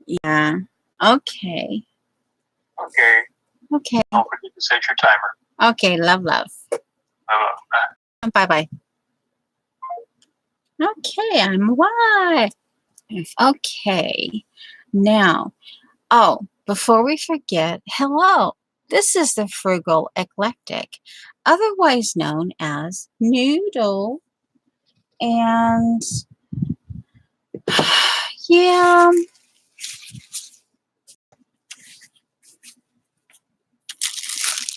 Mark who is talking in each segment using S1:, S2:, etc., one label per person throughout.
S1: Yeah. Okay.
S2: Okay.
S1: Okay.
S2: Don't forget to set your timer.
S1: Okay. Love, love. Bye, bye. Okay. I'm live. Okay. Now, oh, before we forget, hello. This is the Frugal Eclectic, otherwise known as Noodle. And yeah.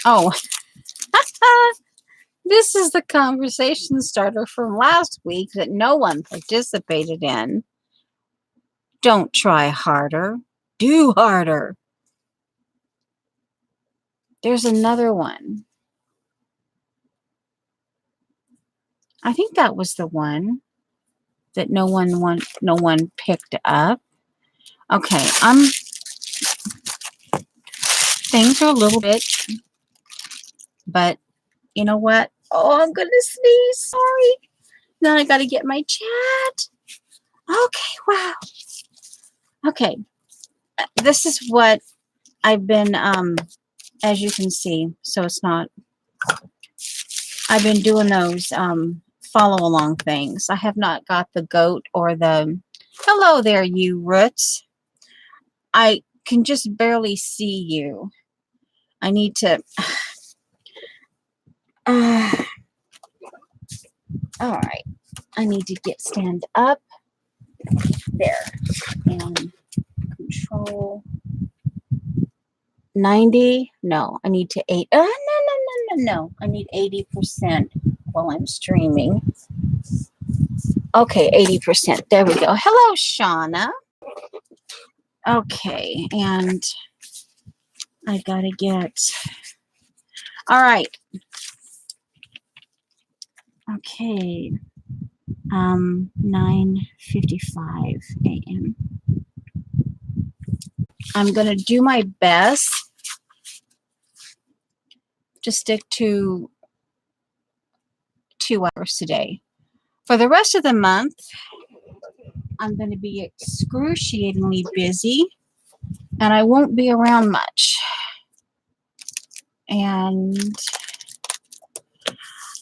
S1: Oh, this is the conversation starter from last week that no one participated in. Don't try harder, do harder. There's another one. I think that was the one that no one picked up. Okay, things are a little bit, but you know what? Oh, I'm gonna sneeze. Sorry. Then I gotta get my chat. Okay, wow. Okay, this is what I've been, as you can see, so it's not, I've been doing those follow along things. I have not got the goat or the, hello there, you roots. I can just barely see you. I need to, all right, I need to stand up there and control 90. No, I need to 8. No. I need 80% while I'm streaming. Okay, 80%. There we go. Hello, Shauna. Okay, and I gotta get. All right. Okay. 9:55 a.m. I'm gonna do my best to stick to 2 hours today. For the rest of the month, I'm going to be excruciatingly busy and I won't be around much. And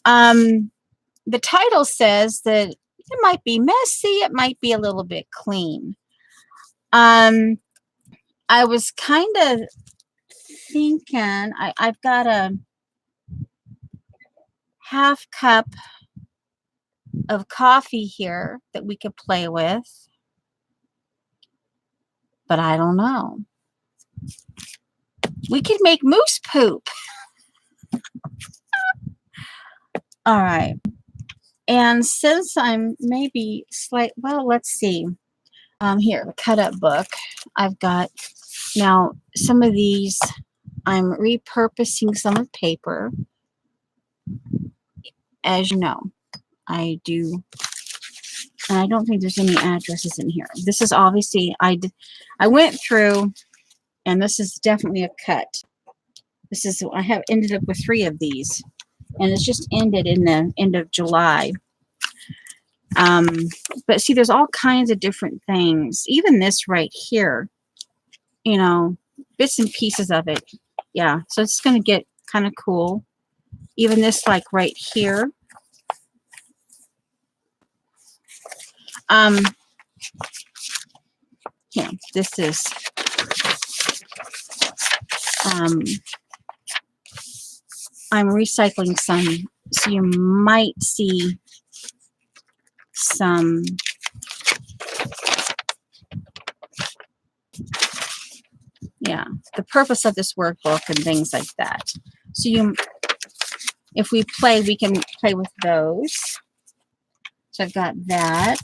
S1: the title says that it might be messy, it might be a little bit clean. I was kind of thinking I've got a half cup of coffee here that we could play with, but I don't know. We could make moose poop. All right. And since I'm maybe well, let's see. Here, the cut up book. I've got now some of these. I'm repurposing some of the paper. As you know, I do. And I don't think there's any addresses in here. This is obviously, I went through, and this is definitely a cut. This is, I have ended up with 3 of these. And it's just ended in the end of July. But see, there's all kinds of different things. Even this right here, you know, bits and pieces of it. Yeah, so it's going to get kind of cool. Even this, like right here. Yeah, this is, I'm recycling some, so you might see some the purpose of this workbook and things like that. So if we play, we can play with those. So I've got that.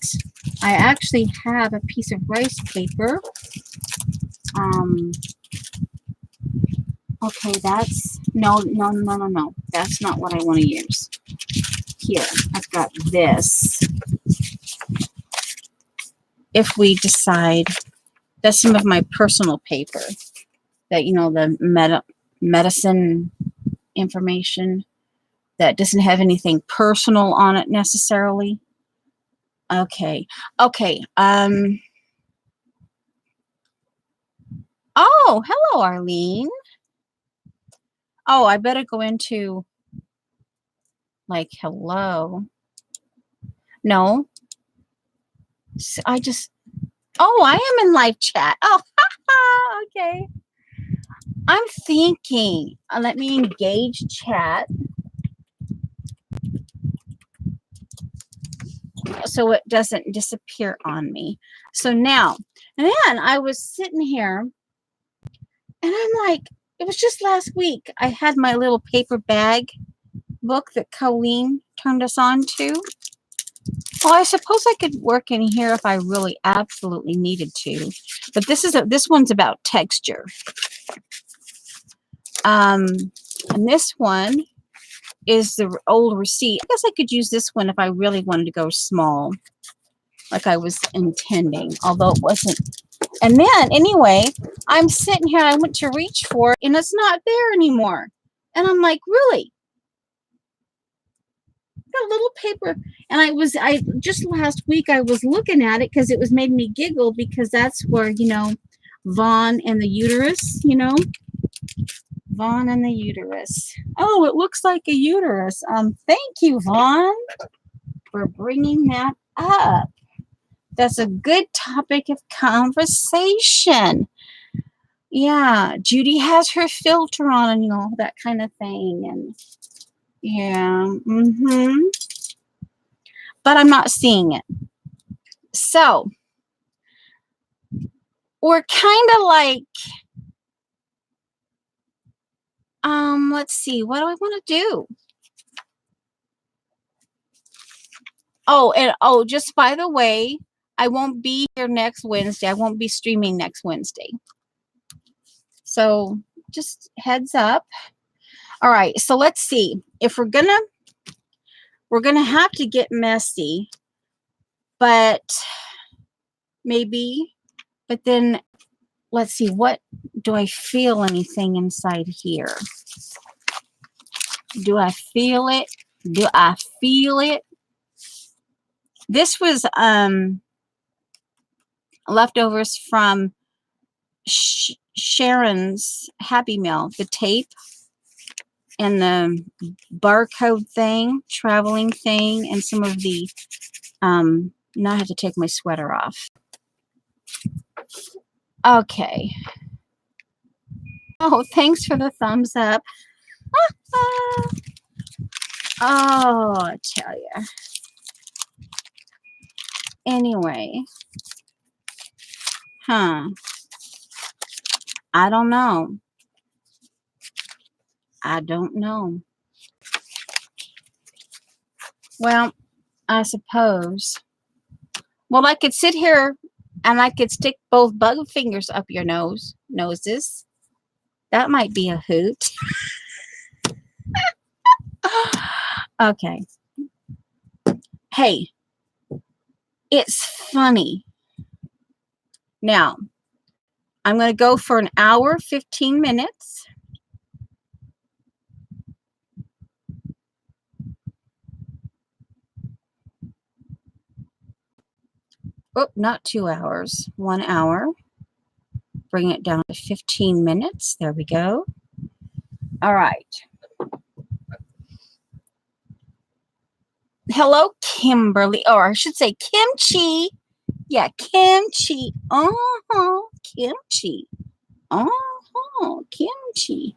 S1: I actually have a piece of rice paper. Okay, that's, no. That's not what I want to use. Here, I've got this. If we decide, that's some of my personal paper. That, you know, the medicine information that doesn't have anything personal on it necessarily. Okay. Oh, hello, Arlene. Oh, I better go into like hello. No, I just. Oh, I am in live chat. Oh, okay. I'm thinking. Let me engage chat so it doesn't disappear on me. So now, and then I was sitting here and I'm like, it was just last week. I had my little paper bag book that Colleen turned us on to. Well, I suppose I could work in here if I really absolutely needed to. But this one's about texture. And this one is the old receipt. I guess I could use this one if I really wanted to go small, like I was intending, although it wasn't. And then, anyway, I'm sitting here, I went to reach for it, and it's not there anymore. And I'm like, really? Got a little paper. And I just last week, I was looking at it because it was made me giggle because that's where, Vaughn and the uterus, Vaughn and the uterus. Oh, it looks like a uterus. Thank you, Vaughn, for bringing that up. That's a good topic of conversation. Yeah, Judy has her filter on and all that kind of thing. And yeah, but I'm not seeing it. So we're kind of like, let's see, what do I want to do? Oh, and just by the way, I won't be here next Wednesday. I won't be streaming next Wednesday. So just heads up. All right, so let's see. If we're gonna have to get messy, but maybe, but then let's see, what do I feel anything inside here? Do I feel it? Do I feel it? This was leftovers from Sharon's Happy Meal, the tape and the barcode thing, traveling thing, and some of the now I have to take my sweater off. Okay. Oh, thanks for the thumbs up. Oh, I tell you. Anyway. I don't know. I don't know. Well, I suppose. Well, I could sit here and I could stick both bug fingers up your noses. That might be a hoot. Okay. Hey, it's funny. Now, I'm going to go for an hour, 15 minutes. Oh, not 2 hours, 1 hour. Bring it down to 15 minutes. There we go. All right. Hello, Kimberly. Or I should say Kimchi. Yeah, Kimchi. Kimchi. Kimchi.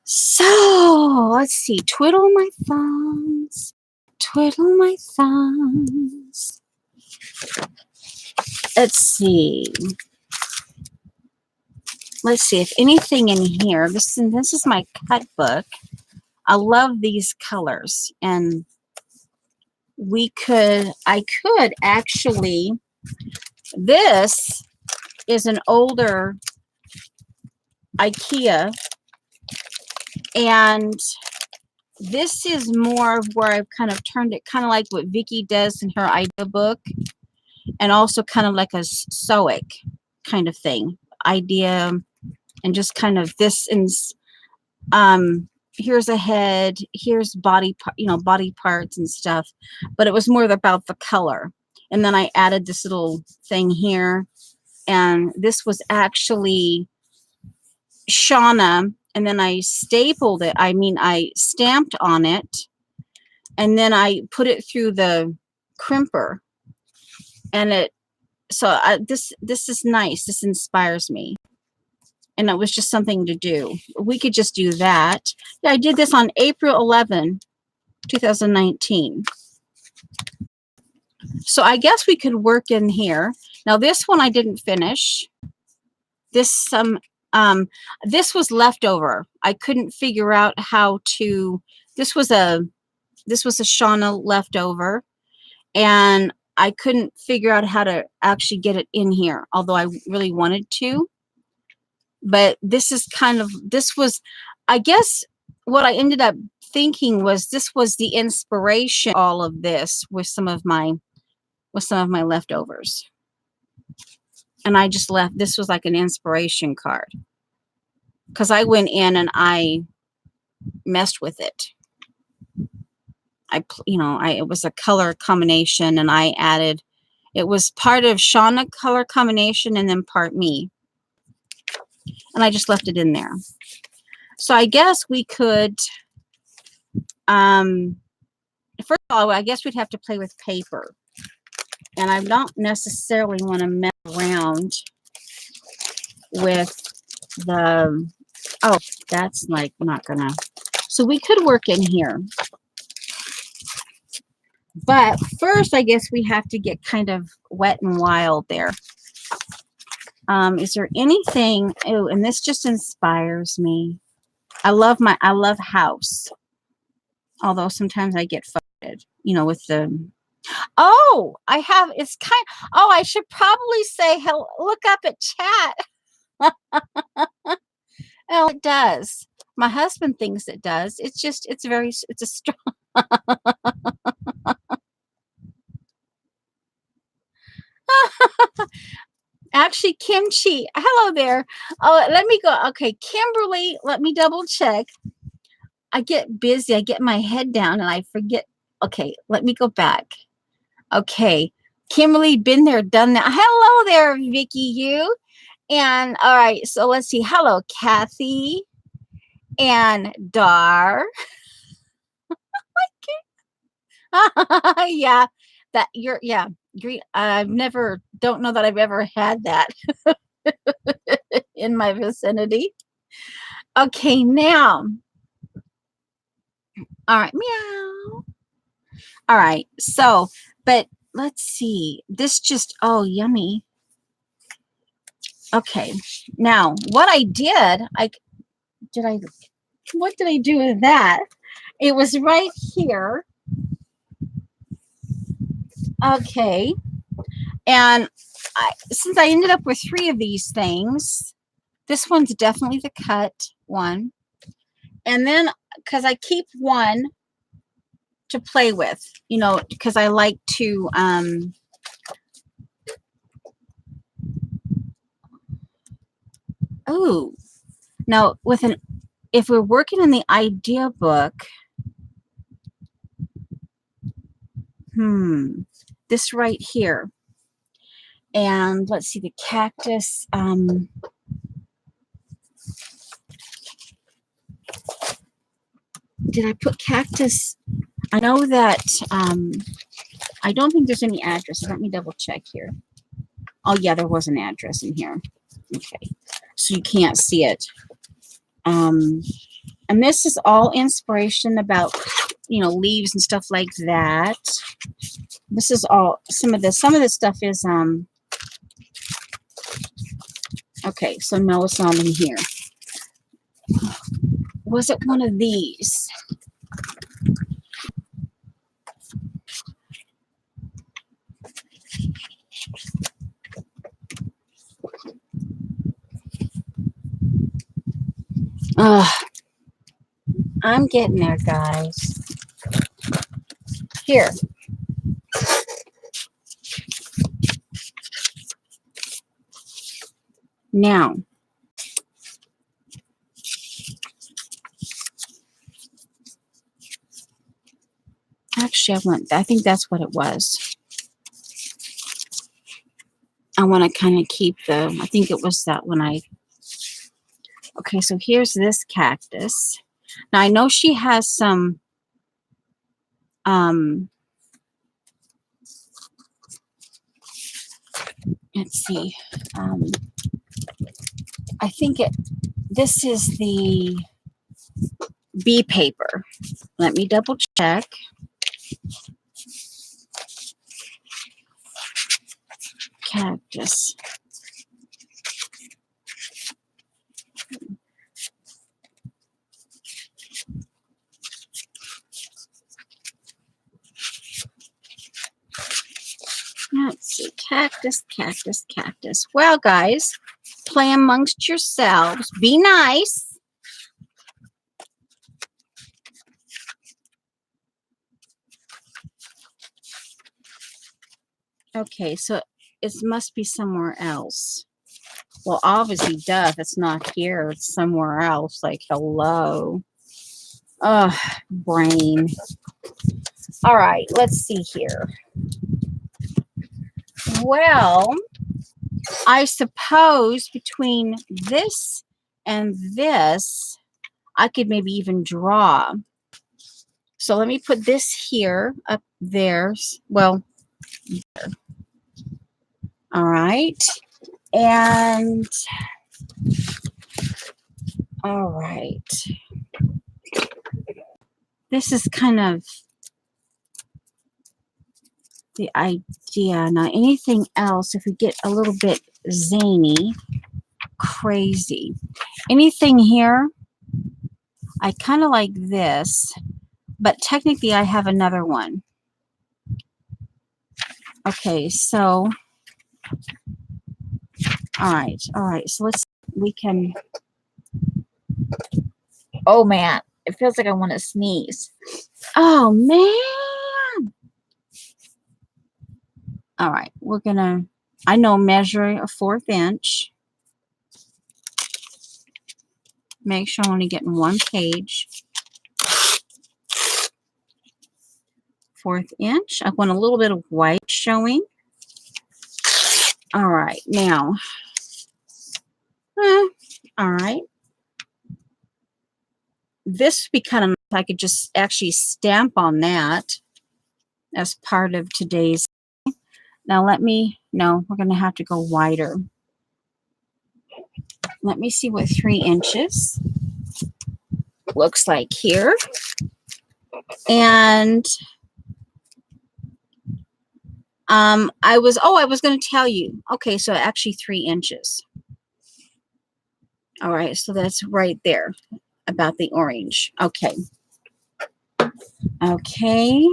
S1: So, let's see. Twiddle my thumbs. Twiddle my thumbs. Let's see. Let's see if anything in here. This is my cut book. I love these colors, and I could actually. This is an older IKEA, and this is more of where I've kind of turned it kind of like what Vicki does in her idea book, and also kind of like a Stoic kind of thing, idea, and just kind of this is here's a head, here's body parts and stuff, but it was more about the color. And then I added this little thing here, and this was actually Shauna, and then I stapled it. I mean, I stamped on it, and then I put it through the crimper, and it. So this is nice. This inspires me, and it was just something to do. We could just do that. Yeah, I did this on April 11, 2019. So I guess we could work in here. Now this one I didn't finish. This this was leftover. I couldn't figure out how to. This was a Shauna leftover, and I couldn't figure out how to actually get it in here, although I really wanted to. But this is this was, I guess what I ended up thinking was this was the inspiration, all of this with some of my leftovers. And I just left, this was like an inspiration card. Because I went in and I messed with it. It was a color combination, and I added, it was part of Shauna color combination and then part me. And I just left it in there. So I guess we could, first of all, I guess we'd have to play with paper. And I don't necessarily want to mess around with the, oh, that's like not gonna, so we could work in here. But first, I guess we have to get kind of wet and wild there. Is there anything, oh, and this just inspires me. I love house. Although sometimes I get fudded, with the, oh, I have, it's kind, oh, I should probably say, hello, look up at chat. Oh, it does. My husband thinks it does. It's just, it's a strong. Actually, Kimchi, hello there. Oh, let me go. Okay, Kimberly, let me double check. I get busy. I get my head down and I forget. Okay, let me go back. Okay, Kimberly, been there, done that. Hello there, Vicky, you. And all right, so let's see. Hello, Kathy and Dar. Yeah, that you're, yeah. Don't know that I've ever had that in my vicinity. Okay, now. All right, meow. All right, so, but let's see. This just, oh, yummy. Okay, now what I did, what did I do with that? It was right here. Okay, and since I ended up with 3 of these things, this one's definitely the cut one. And then, because I keep one to play with, because I like to, oh, now if we're working in the idea book, this right here, and let's see, the cactus, did I put cactus? I know that, I don't think there's any addresses. Let me double check here. Oh yeah, there was an address in here. Okay, so you can't see it. And this is all inspiration about, leaves and stuff like that. This is all, some of this stuff is, okay, so no, it's not in here. Was it one of these? I'm getting there, guys. Here. Now, actually, I think that's what it was. I want to kind of keep I think it was that when I Okay, so here's this cactus. Now I know she has some let's see. I think this is the bee paper. Let me double check. Cactus. Let's see. Cactus, cactus, cactus. Well, guys, play amongst yourselves. Be nice. Okay, so it must be somewhere else. Well, obviously, duh, if it's not here, it's somewhere else. Like, hello. Ugh, brain. All right, let's see here. Well, I suppose between this and this, I could maybe even draw. So let me put this here, up there. Well, there. All right. And, all right. This is kind of the idea. Now, anything else, if we get a little bit zany, crazy. Anything here, I kind of like this, but technically I have another one. Okay, so, all right, so we can,
S3: Oh man, it feels like I want to sneeze.
S1: oh man. All right, we're gonna, I know, measure a 1/4 inch. Make sure I'm only getting 1 page. 1/4 inch. I want a little bit of white showing. All right, now, all right. This would be kind of nice. I could just actually stamp on that as part of today's. Now no, we're going to have to go wider. Let me see what 3 inches looks like here. And I was going to tell you. Okay, so actually 3 inches. All right, so that's right there about the orange. Okay. Okay.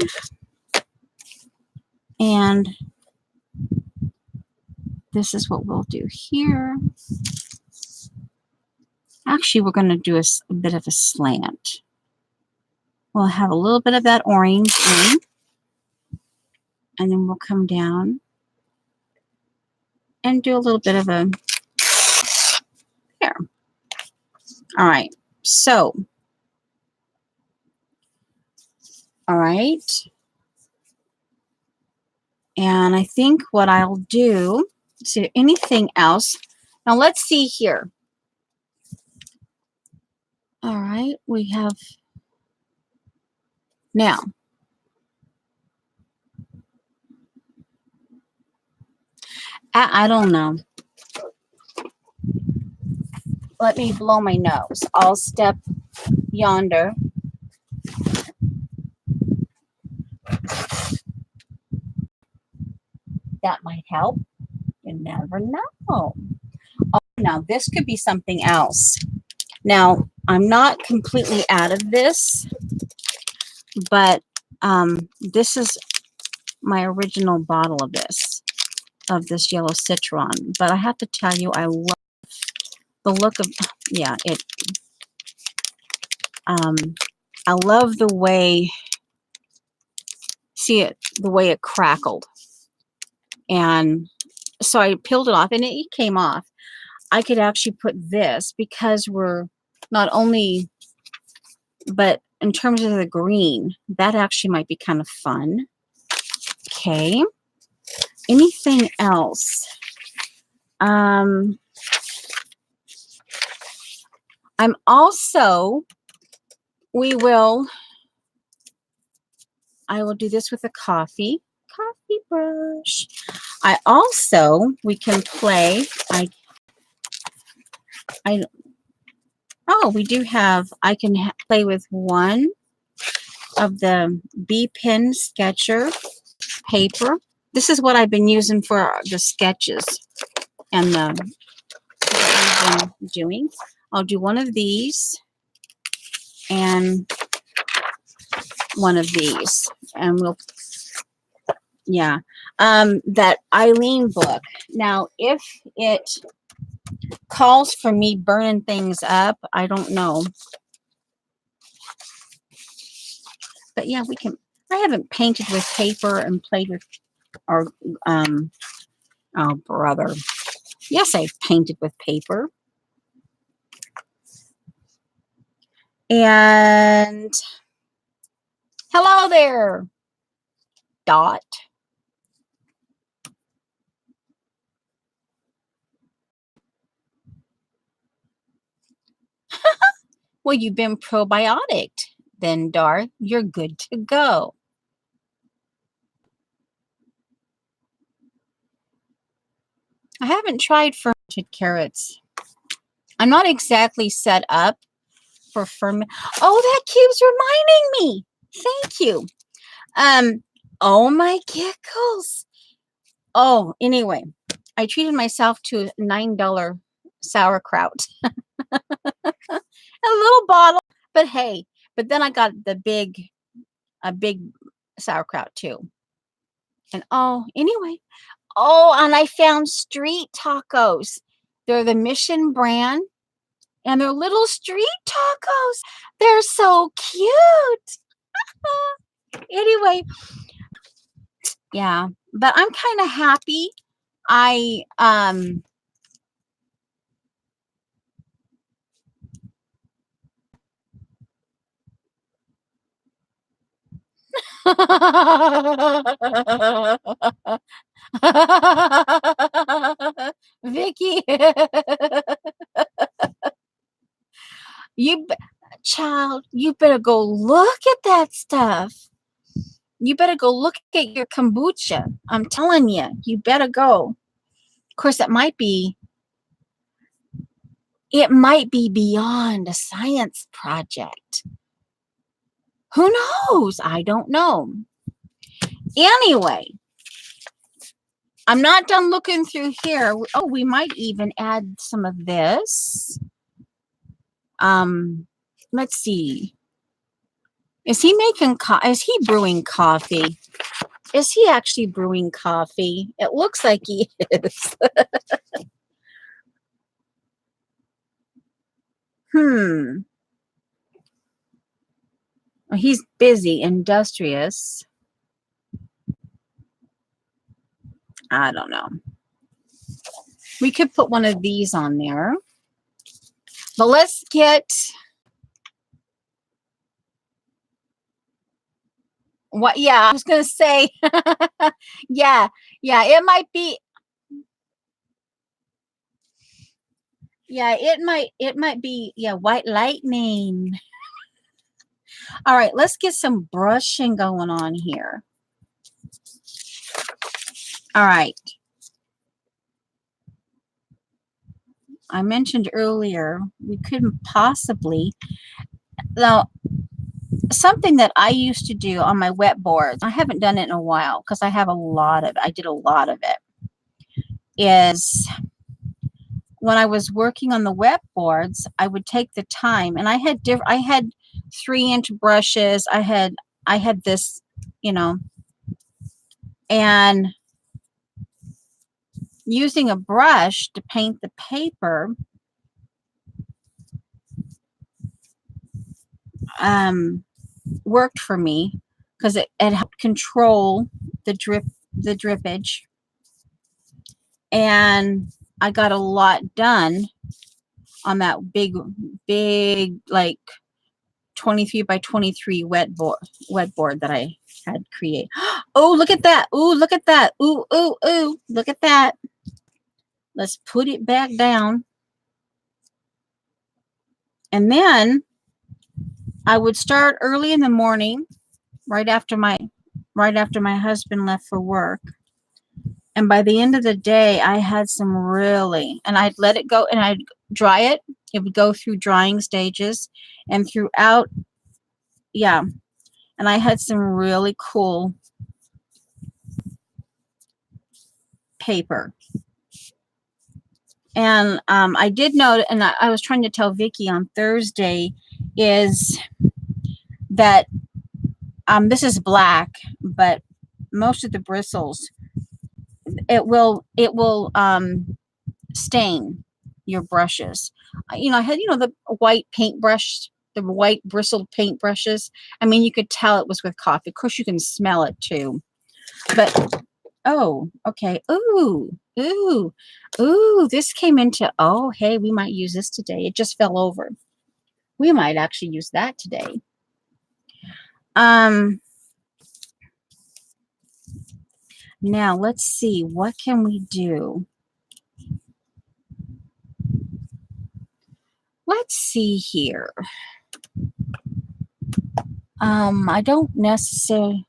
S1: And this is what we'll do here. Actually, we're going to do a bit of a slant. We'll have a little bit of that orange in. And then we'll come down and do a little bit of a there. All right. So, all right. And I think what I'll do, see anything else. Now let's see here. All right. We have now. I don't know. Let me blow my nose. I'll step yonder. That might help. You never know. Oh, now this could be something else. Now, I'm not completely out of this, but this is my original bottle of this yellow citron. But I have to tell you, I love the look of, yeah, it, I love the way, see it, the way it crackled. And so I peeled it off and it came off. I could actually put this because we're not only, but in terms of the green, that actually might be kind of fun. Okay. Anything else? I'm also, I will do this with a coffee brush. We can play, we do have, I can play with one of the B Pen Sketcher paper. This is what I've been using for the sketches and what I've been doing. I'll do one of these and one of these, and we'll, yeah. That Eileen book. Now, if it calls for me burning things up, I don't know. But yeah, we can. I haven't painted with paper and played with, or oh brother. Yes, I've painted with paper. And hello there, Dot. Well, you've been probiotic, then, Dar. You're good to go. I haven't tried fermented carrots. I'm not exactly set up for ferment. Oh, that keeps reminding me. Thank you. Oh my giggles. Oh, anyway, I treated myself to a $9 sauerkraut. A little bottle, but hey, but then I got a big sauerkraut too. And oh, anyway, oh, and I found street tacos. They're the Mission brand, and they're little street tacos. They're so cute. Anyway, yeah, but I'm kind of happy. I Vicky, child, you better go look at that stuff. You better go look at your kombucha. I'm telling you, you better go. Of course, it might be beyond a science project. Who knows? I don't know. Anyway, I'm not done looking through here. Oh, we might even add some of this. Let's see. Is he brewing coffee? Is he actually brewing coffee? It looks like he is. Well, he's busy, industrious. I don't know. We could put one of these on there. But let's get what, yeah, I was gonna say yeah, it might be, yeah, it might be, yeah, white lightning. All right, let's get some brushing going on here. All right. I mentioned earlier we couldn't possibly, now something that I used to do on my wet boards, I haven't done it in a while because I did a lot of it, is when I was working on the wet boards, I would take the time, and I had 3-inch brushes. I had this, and using a brush to paint the paper, worked for me because it helped control the drippage, and I got a lot done on that big like 23 by 23 wet board that I had created. Oh, look at that. Ooh, look at that. Ooh, ooh, ooh, look at that. Let's put it back down. And then I would start early in the morning, right after my husband left for work. And by the end of the day, I had some really, and I'd let it go and I'd dry it. It would go through drying stages and throughout. Yeah. And I had some really cool paper. And I did note, and I was trying to tell Vicki on Thursday, is that this is black, but most of the bristles, it will stain your brushes. I had the white paintbrush, the white bristled paintbrushes. I mean, you could tell it was with coffee. Of course, you can smell it too. But oh, okay. Ooh, this came into, oh, hey, we might use this today. It just fell over. We might actually use that today. Now let's see, what can we do? Let's see here. I don't necessarily,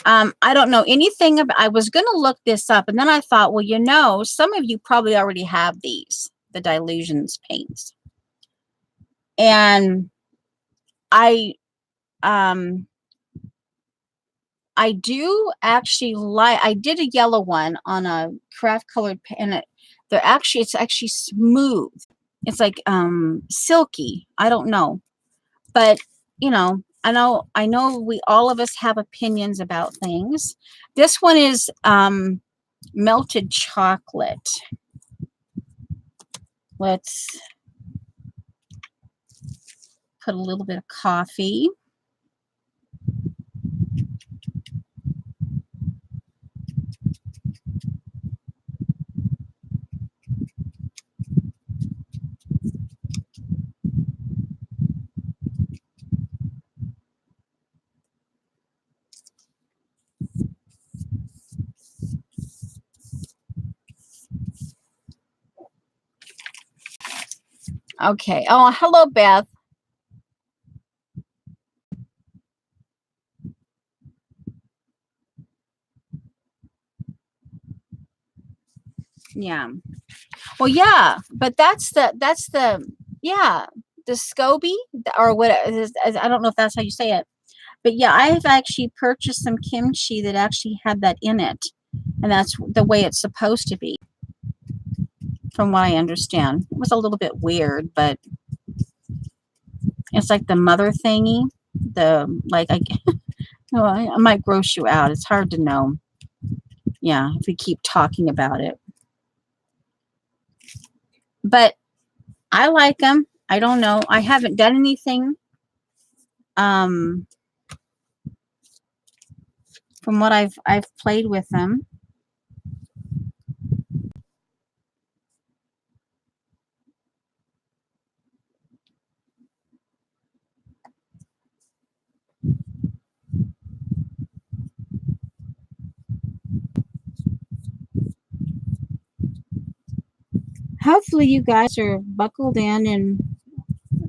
S1: I don't know anything about, I was going to look this up and then I thought, well, some of you probably already have these, the Dylusions paints. And I do actually like, I did a yellow one on a craft colored pen. It's actually smooth. It's like silky. I don't know. But, I know we, all of us have opinions about things. This one is melted chocolate. Let's put a little bit of coffee. Okay. Oh, hello, Beth. Yeah. Well, yeah, but that's the yeah, the SCOBY or what I don't know if that's how you say it. But yeah, I've actually purchased some kimchi that actually had that in it. And that's the way it's supposed to be, from what I understand. It was a little bit weird, but it's like the mother thingy. I might gross you out. It's hard to know. Yeah, if we keep talking about it. But I like them. I don't know. I haven't done anything. From what I've played with them. Hopefully you guys are buckled in and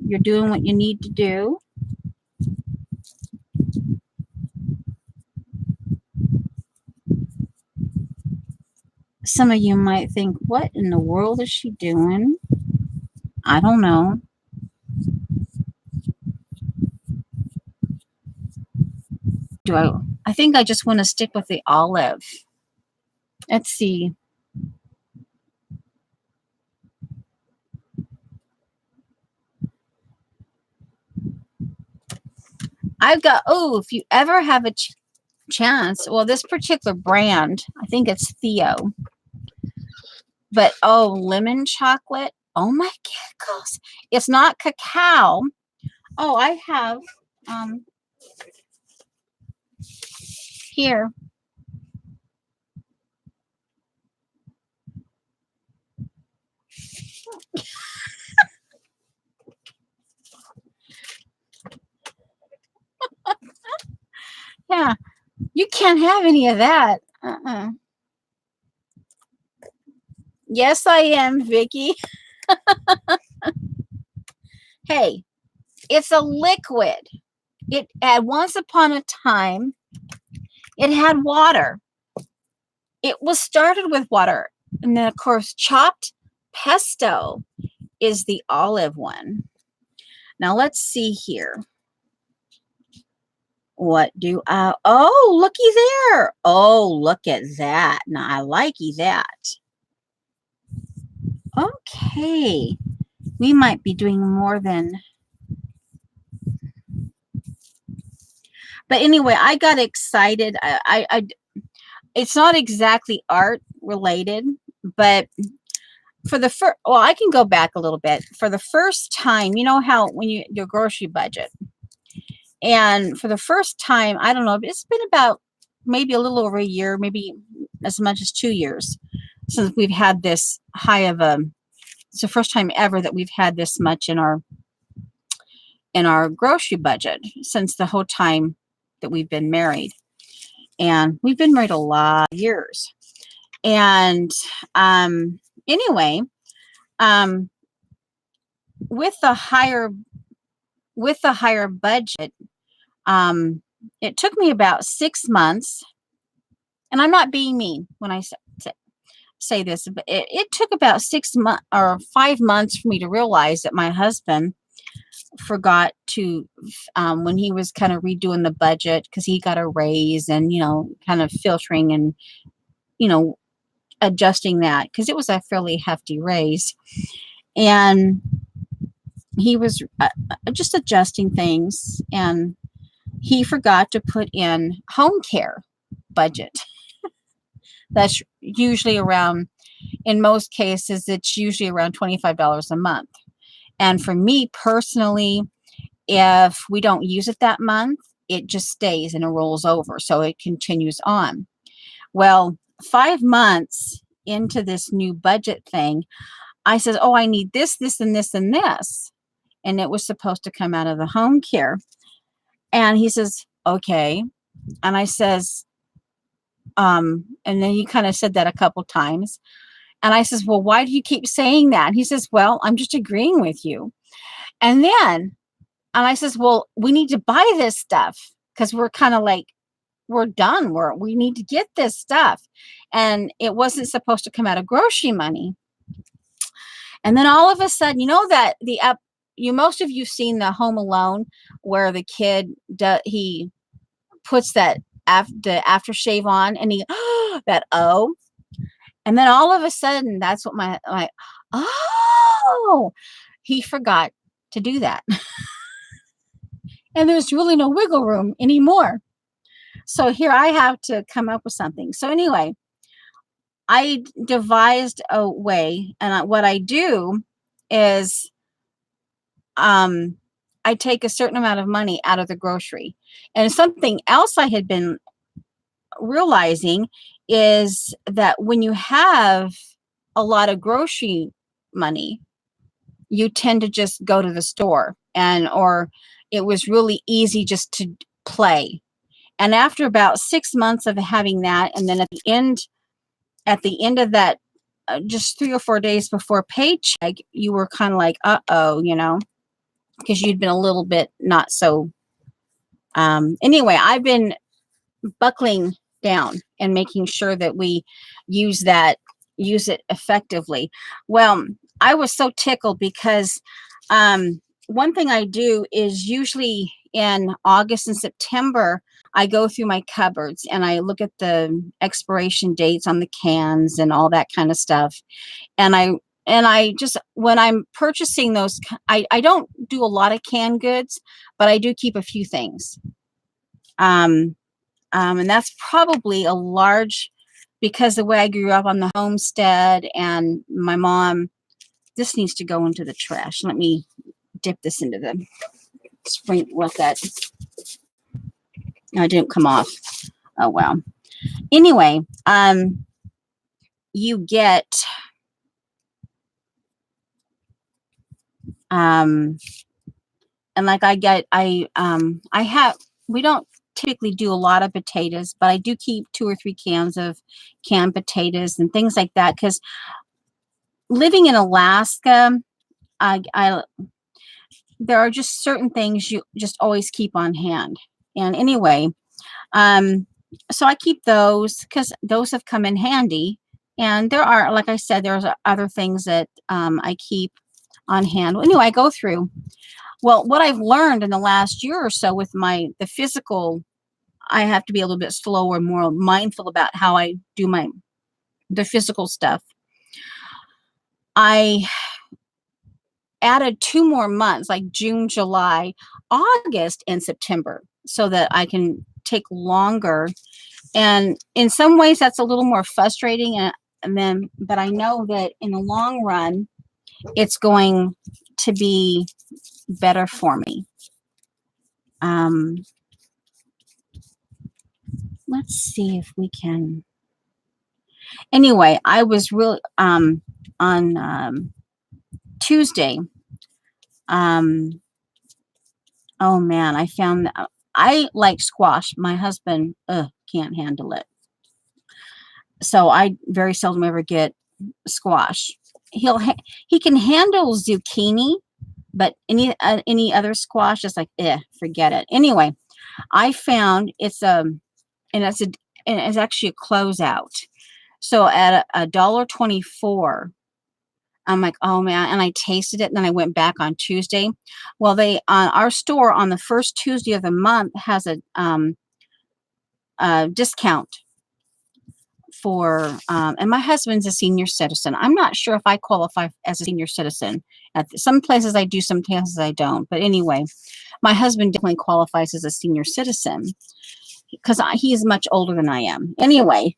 S1: you're doing what you need to do. Some of you might think, what in the world is she doing? I don't know. I think I just want to stick with the olive. Let's see. I've got, if you ever have a chance, well, this particular brand, I think it's Theo. But, lemon chocolate. Oh, my giggles. It's not cacao. Oh, I have, here. Yeah, you can't have any of that. Yes, I am, Vicki. Hey, it's a liquid. It at once upon a time, it had water. It was started with water. And then, of course, chopped pesto is the olive one. Now, let's see here. What do I... Oh, looky there. Oh, look at that. Now, I likey that. Okay. We might be doing more than... But anyway, I got excited. It's not exactly art related, but for the first, well, I can go back a little bit. For the first time, you know how when your grocery budget, and for the first time, I don't know, it's been about maybe a little over a year, maybe as much as 2 years since we've had this high of a. It's the first time ever that we've had this much in our grocery budget since the whole time that we've been married. And we've been married a lot of years. And anyway, with the higher budget, it took me about 6 months, and I'm not being mean when I say this, but it took about 6 months or 5 months for me to realize that my husband forgot to, when he was kind of redoing the budget, because he got a raise and, kind of filtering and, adjusting that, because it was a fairly hefty raise. And he was just adjusting things, and he forgot to put in home care budget. That's usually around, in most cases, it's usually around $25 a month. And for me personally, if we don't use it that month, it just stays and it rolls over. So it continues on. Well, 5 months into this new budget thing, I said, oh, I need this, this, and this, and this. And it was supposed to come out of the home care. And he says, okay. And I says, and then he kind of said that a couple times. And I says, well, why do you keep saying that? And he says, well, I'm just agreeing with you. And I says, well, we need to buy this stuff because we're kind of like, we're done. We need to get this stuff. And it wasn't supposed to come out of grocery money. And then all of a sudden, that most of you've seen the Home Alone where the kid, he puts the aftershave on and he, that, oh. And then all of a sudden, that's what he forgot to do that. And there's really no wiggle room anymore. So here I have to come up with something. So anyway, I devised a way, and what I do is I take a certain amount of money out of the grocery. And something else I had been realizing is that when you have a lot of grocery money, you tend to just go to the store, or it was really easy just to play. And after about 6 months of having that, and then at the end of that, just 3 or 4 days before paycheck, you were kind of like, uh-oh, because you'd been a little bit not so. Anyway, I've been buckling down and making sure that we use it effectively. Well, I was so tickled because one thing I do is usually in August and September, I go through my cupboards and I look at the expiration dates on the cans and all that kind of stuff. And I just, when I'm purchasing those, I don't do a lot of canned goods, but I do keep a few things. And that's probably a large, because the way I grew up on the homestead and my mom, this needs to go into the trash. Let me dip this into the spring. What that? No, it didn't come off. Oh, wow. Anyway, you get, and like we don't typically do a lot of potatoes, but I do keep 2 or 3 cans of canned potatoes and things like that. Because living in Alaska, there are just certain things you just always keep on hand. And anyway, so I keep those because those have come in handy. And there are, like I said, there's other things that I keep on hand. Anyway, I go through. Well, what I've learned in the last year or so with the physical, I have to be a little bit slower, more mindful about how I do the physical stuff. I added 2 more months, like June, July, August, and September, so that I can take longer. And in some ways, that's a little more frustrating. But I know that in the long run, it's going to be better for me. Let's see if we can. Anyway, I was really on Tuesday. Oh man, I found that I like squash. My husband can't handle it, so I very seldom ever get squash. He can handle zucchini, but any other squash is like, forget it. Anyway, I found it's actually a closeout. So at $1.24, I'm like, oh man, and I tasted it, and then I went back on Tuesday. Well, our store on the first Tuesday of the month has a discount for, and my husband's a senior citizen. I'm not sure if I qualify as a senior citizen. At some places I do, some places I don't. But anyway, my husband definitely qualifies as a senior citizen because he is much older than I am. Anyway,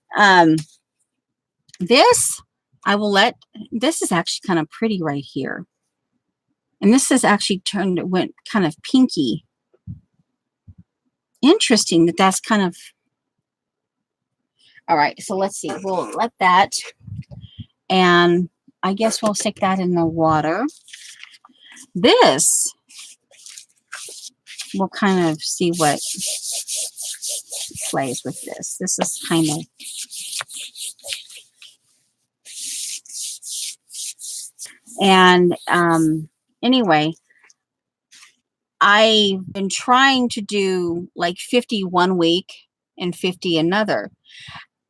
S1: this is actually kind of pretty right here. And this is actually went kind of pinky. Interesting that's kind of, all right, so let's see. We'll let that, and I guess we'll stick that in the water. This, we'll kind of see what plays with this. This is kind of, and anyway, I've been trying to do like 50 one week and 50 another.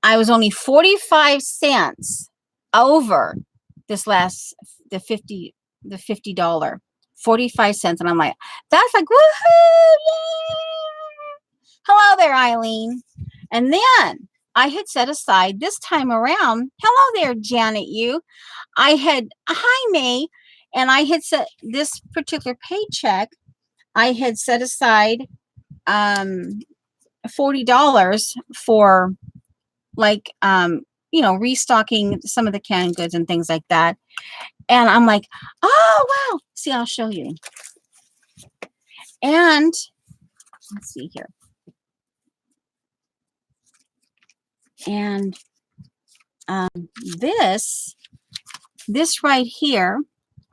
S1: I was only 45 cents over the $50, 45 cents. And I'm like, that's like, woohoo, yay! Hello there, Eileen. And then I had set aside this time around, hello there, Janet, hi, May. And I had set this particular paycheck, I had set aside $40 for like, restocking some of the canned goods and things like that. And I'm like, oh, wow. See, I'll show you. And let's see here. And this right here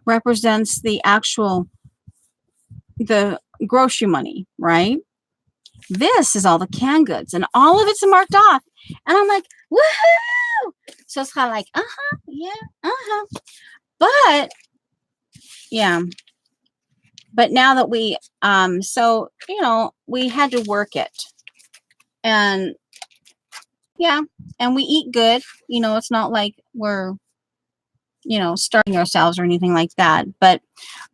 S1: represents the grocery money, right? This is all the canned goods, and all of it's marked off. And I'm like, woohoo! So it's kind of like, But yeah. But now that we we had to work it. And yeah, and we eat good. It's not like we're starving ourselves or anything like that. But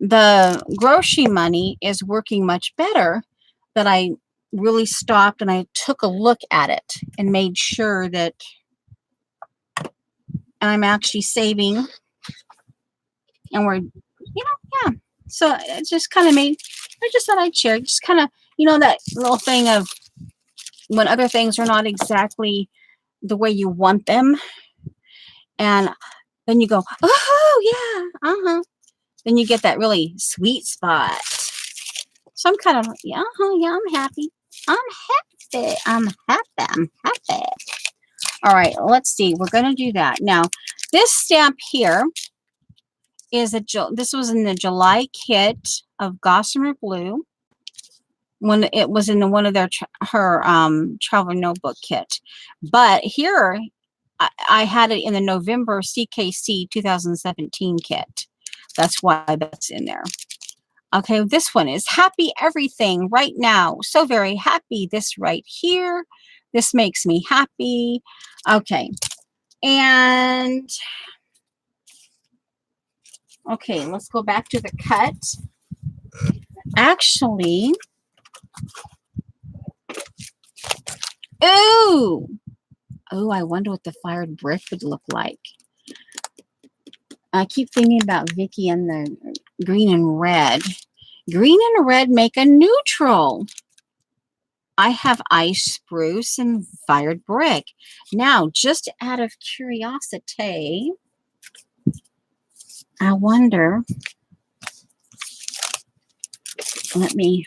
S1: the grocery money is working much better. That I really stopped and I took a look at it and made sure that I'm actually saving, and we're, yeah. So it just kind of I just thought I'd share, just kind of, that little thing of when other things are not exactly the way you want them. And then you go, oh yeah, then you get that really sweet spot. So I'm kind of, yeah, I'm happy. I'm happy. All right, let's see. We're going to do that. Now, this stamp here is this was in the July kit of Gossamer Blue when it was in one of her travel notebook kit. But here, I had it in the November CKC 2017 kit. That's why that's in there. Okay, this one is happy everything right now. So very happy. This right here. This makes me happy. Okay. And okay, let's go back to the cut. Actually, ooh. Oh, I wonder what the fired brick would look like. I keep thinking about Vicky and the green and red. Green and red make a neutral. I have ice spruce and fired brick. Now, just out of curiosity, I wonder, let me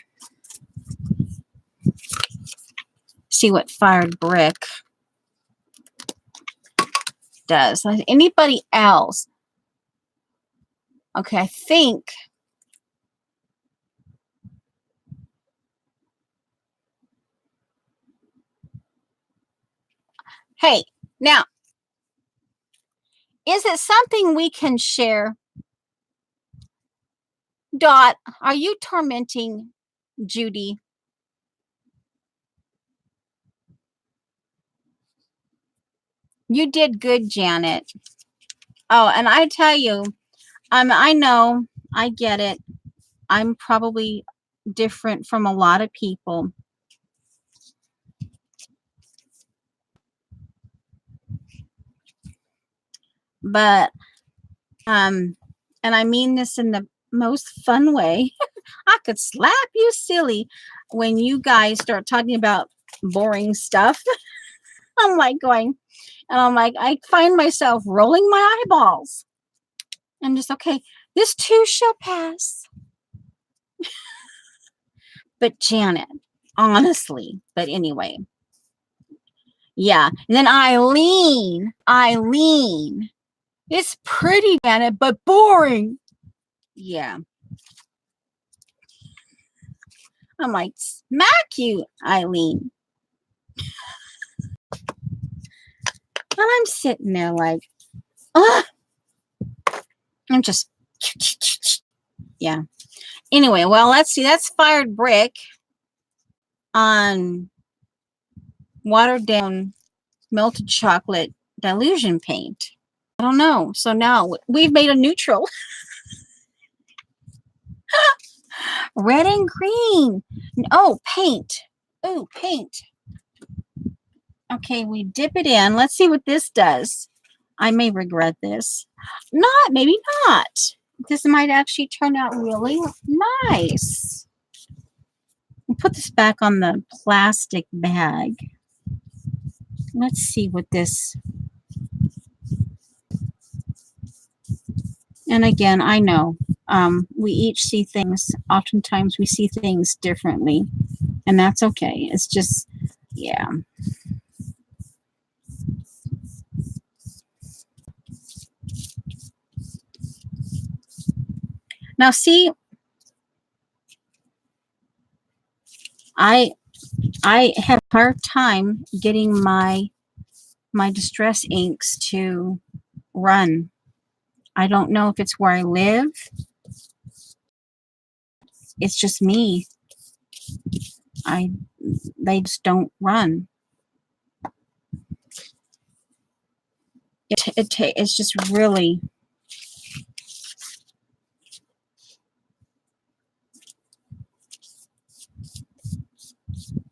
S1: see what fired brick does. Anybody else? Okay, I think hey, now, is it something we can share? Dot, are you tormenting Judy? You did good, Janet. Oh, and I tell you, I know, I get it. I'm probably different from a lot of people. But, and I mean this in the most fun way. I could slap you silly when you guys start talking about boring stuff. I'm like going, and I'm like, I find myself rolling my eyeballs. I'm just, okay, this too shall pass. But Janet, honestly, but anyway. Yeah. And then Eileen, it's pretty, Janet, but boring. Yeah. I'm like, smack you, Eileen. And I'm sitting there like, ugh. I'm just, yeah. Anyway, well, let's see. That's fired brick on watered down melted chocolate Dylusion paint. I don't know. So now we've made a neutral. Red and green. Oh, paint. Oh, paint. Okay, we dip it in. Let's see what this does. I may regret this. Not, maybe not. This might actually turn out really nice. We'll put this back on the plastic bag. Let's see what this. And again, I know we each see things. Oftentimes we see things differently, and that's okay. It's just, yeah. Now, see, I have a hard time getting my distress inks to run. I don't know if it's where I live. It's just me. They just don't run. It's just really.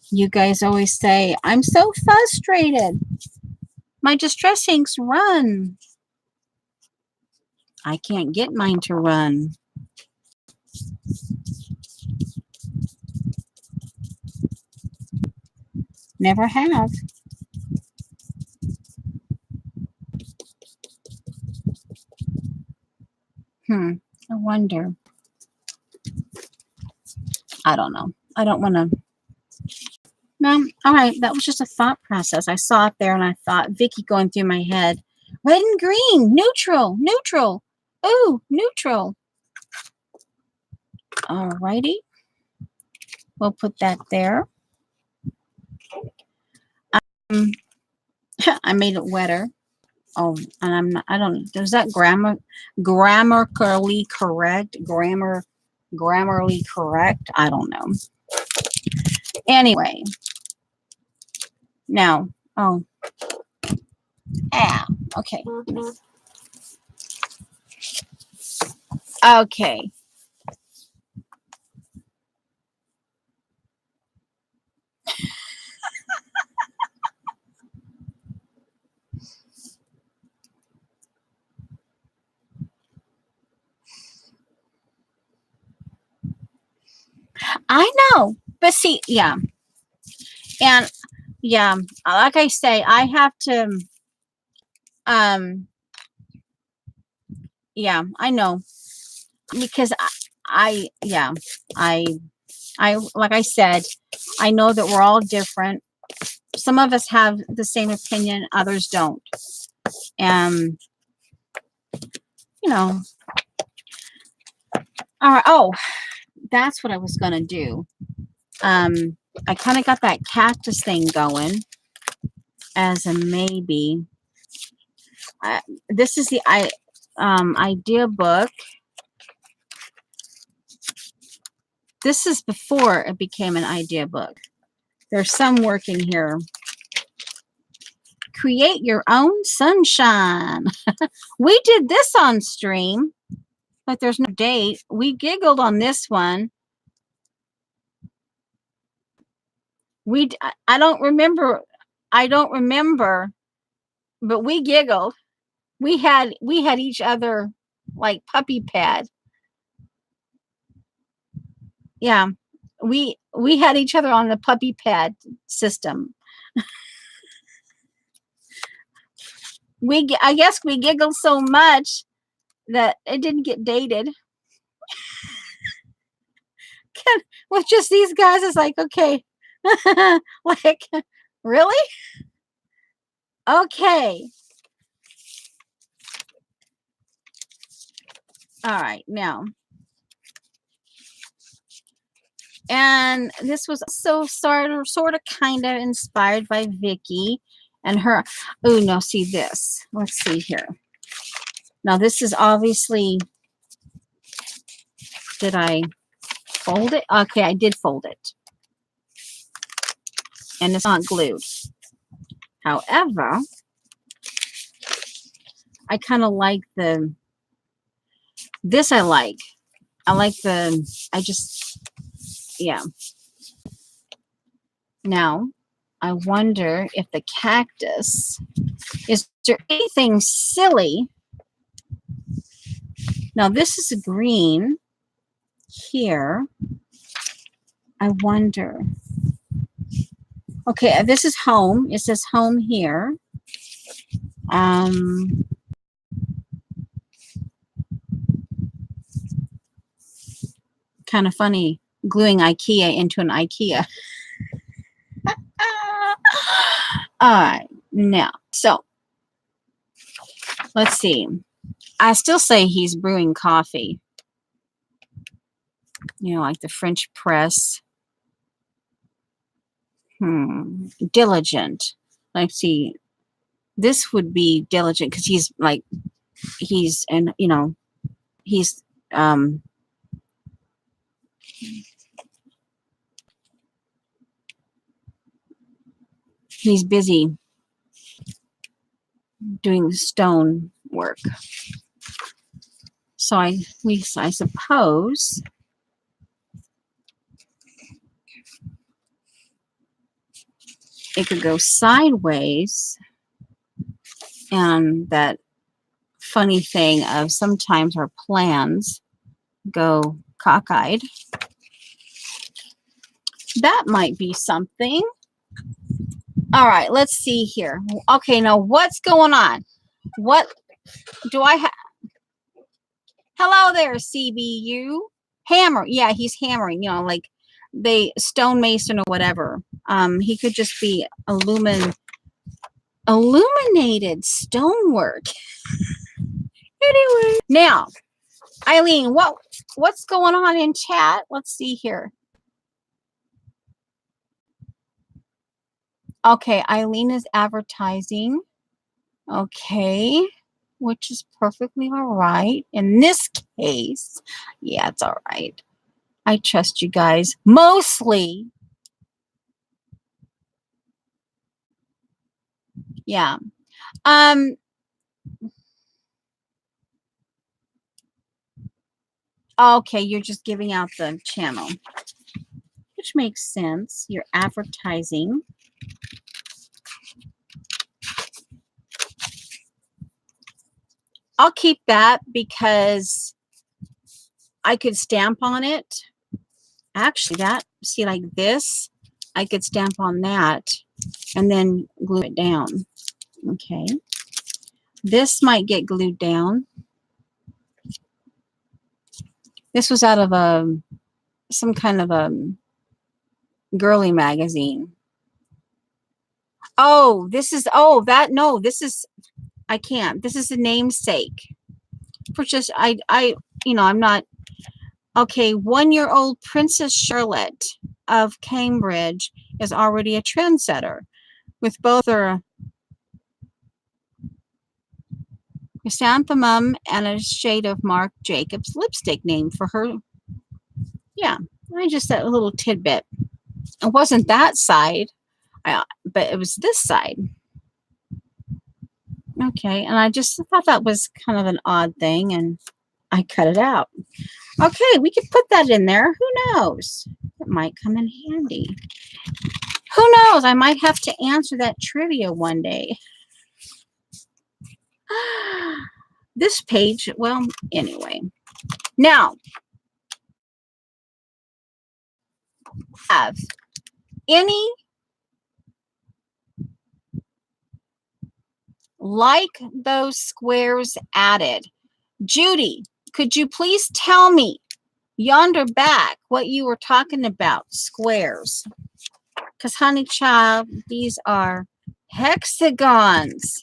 S1: You guys always say, I'm so frustrated. My distress inks run. I can't get mine to run. Never have. I wonder. I don't know. I don't want to. No, all right. That was just a thought process. I saw it there and I thought, Vicky going through my head. Red and green, neutral, neutral. Ooh, neutral. All righty. We'll put that there. I made it wetter. Oh, and I don't, is that grammatically correct? grammarly correct. I don't know. Anyway, now, oh, okay. Okay. I know, but see, yeah. And yeah, like I say, I have to, yeah, I know, because yeah, I, like I said, I know that we're all different. Some of us have the same opinion, others don't. And, you know, all right. Oh, that's what I was going to do. I kind of got that cactus thing going as a maybe. This is the idea book. This is before it became an idea book. There's some work in here. Create your own sunshine. We did this on stream, but there's no date. We giggled on this one. I don't remember, but we giggled. We had each other like puppy pad. Yeah, we had each other on the puppy pad system. I guess we giggled so much that it didn't get dated. With just these guys, it's like, okay, like, really? Okay. All right, now. And this was so sort of kind of inspired by Vicky and her. Oh, no, see this. Let's see here. Now, this is obviously, did I fold it? Okay, I did fold it. And it's not glued. However, I kind of like this I like. Yeah. Now, I wonder if the cactus, is there anything silly? Now, this is a green here. I wonder. Okay, this is home. It says home here. Kind of funny gluing IKEA into an IKEA. All right, now, so let's see. I still say he's brewing coffee. You know, like the French press. Diligent. Let's see. This would be diligent because he's he's busy doing stone work. So I suppose it could go sideways, and that funny thing of sometimes our plans go cockeyed. That might be something. All right, let's see here. Okay, now what's going on? What do I have? Hello there, CBU. Hammer. Yeah, he's hammering, you know, like they stonemason or whatever. He could just be illuminated stonework. Anyway, now, Eileen, what's going on in chat? Let's see here. Okay, Eileen is advertising. Okay, which is perfectly all right. In this case, yeah, it's all right. I trust you guys. Mostly. Yeah. Okay, you're just giving out the channel, which makes sense. You're advertising. I'll keep that because I could stamp on it. Actually, that, see, like this, I could stamp on that and then glue it down. Okay. This might get glued down. This was out of some kind of a girly magazine. Oh, this is, oh, that, no, this is, I can't. This is a namesake. For just, you know, I'm not, okay, 1-year-old Princess Charlotte of Cambridge is already a trendsetter with both her chrysanthemum and a shade of Marc Jacobs lipstick name for her. Yeah, I just, that little tidbit. It wasn't that side, but it was this side. Okay, and I just thought that was kind of an odd thing, and I cut it out. Okay, we could put that in there. Who knows? It might come in handy. Who knows? I might have to answer that trivia one day. This page, well, anyway. Now, have any like those squares added? Judy, could you please tell me yonder back what you were talking about, squares? Because, honey child, these are hexagons.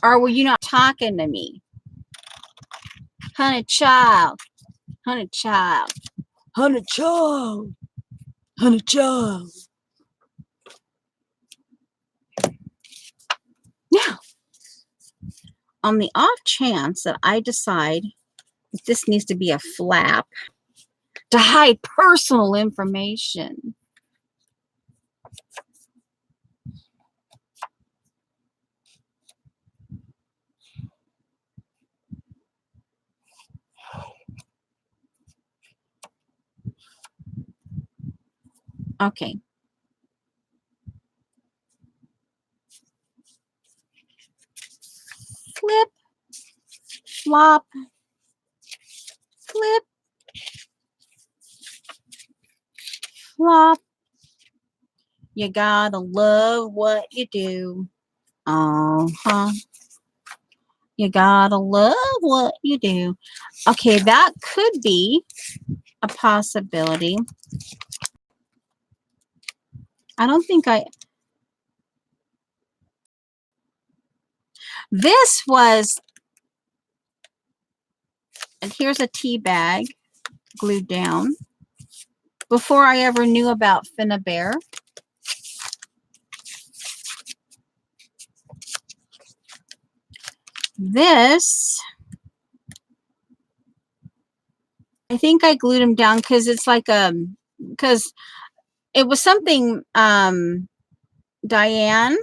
S1: Or were you not talking to me? Honey child, honey child, honey child, honey child. Now, on the off chance that I decide that this needs to be a flap to hide personal information, okay. Flip, flop, flip, flop. You gotta love what you do. You gotta love what you do. Okay, that could be a possibility. I don't think this was, and here's a tea bag glued down. Before I ever knew about Finnabair. This, I think I glued them down because it's like because it was something Diane,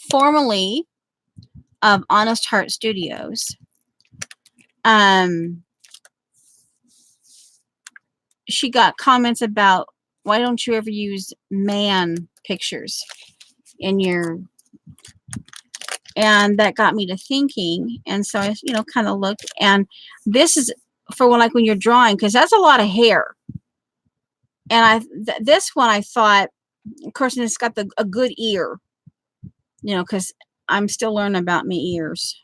S1: formerly of Honest Heart Studios, she got comments about, why don't you ever use man pictures in your, and that got me to thinking. And so I, you know, kind of looked, and this is for when, like when you're drawing, because that's a lot of hair. And this one I thought, of course, and it's got a good ear, you know, because I'm still learning about my ears.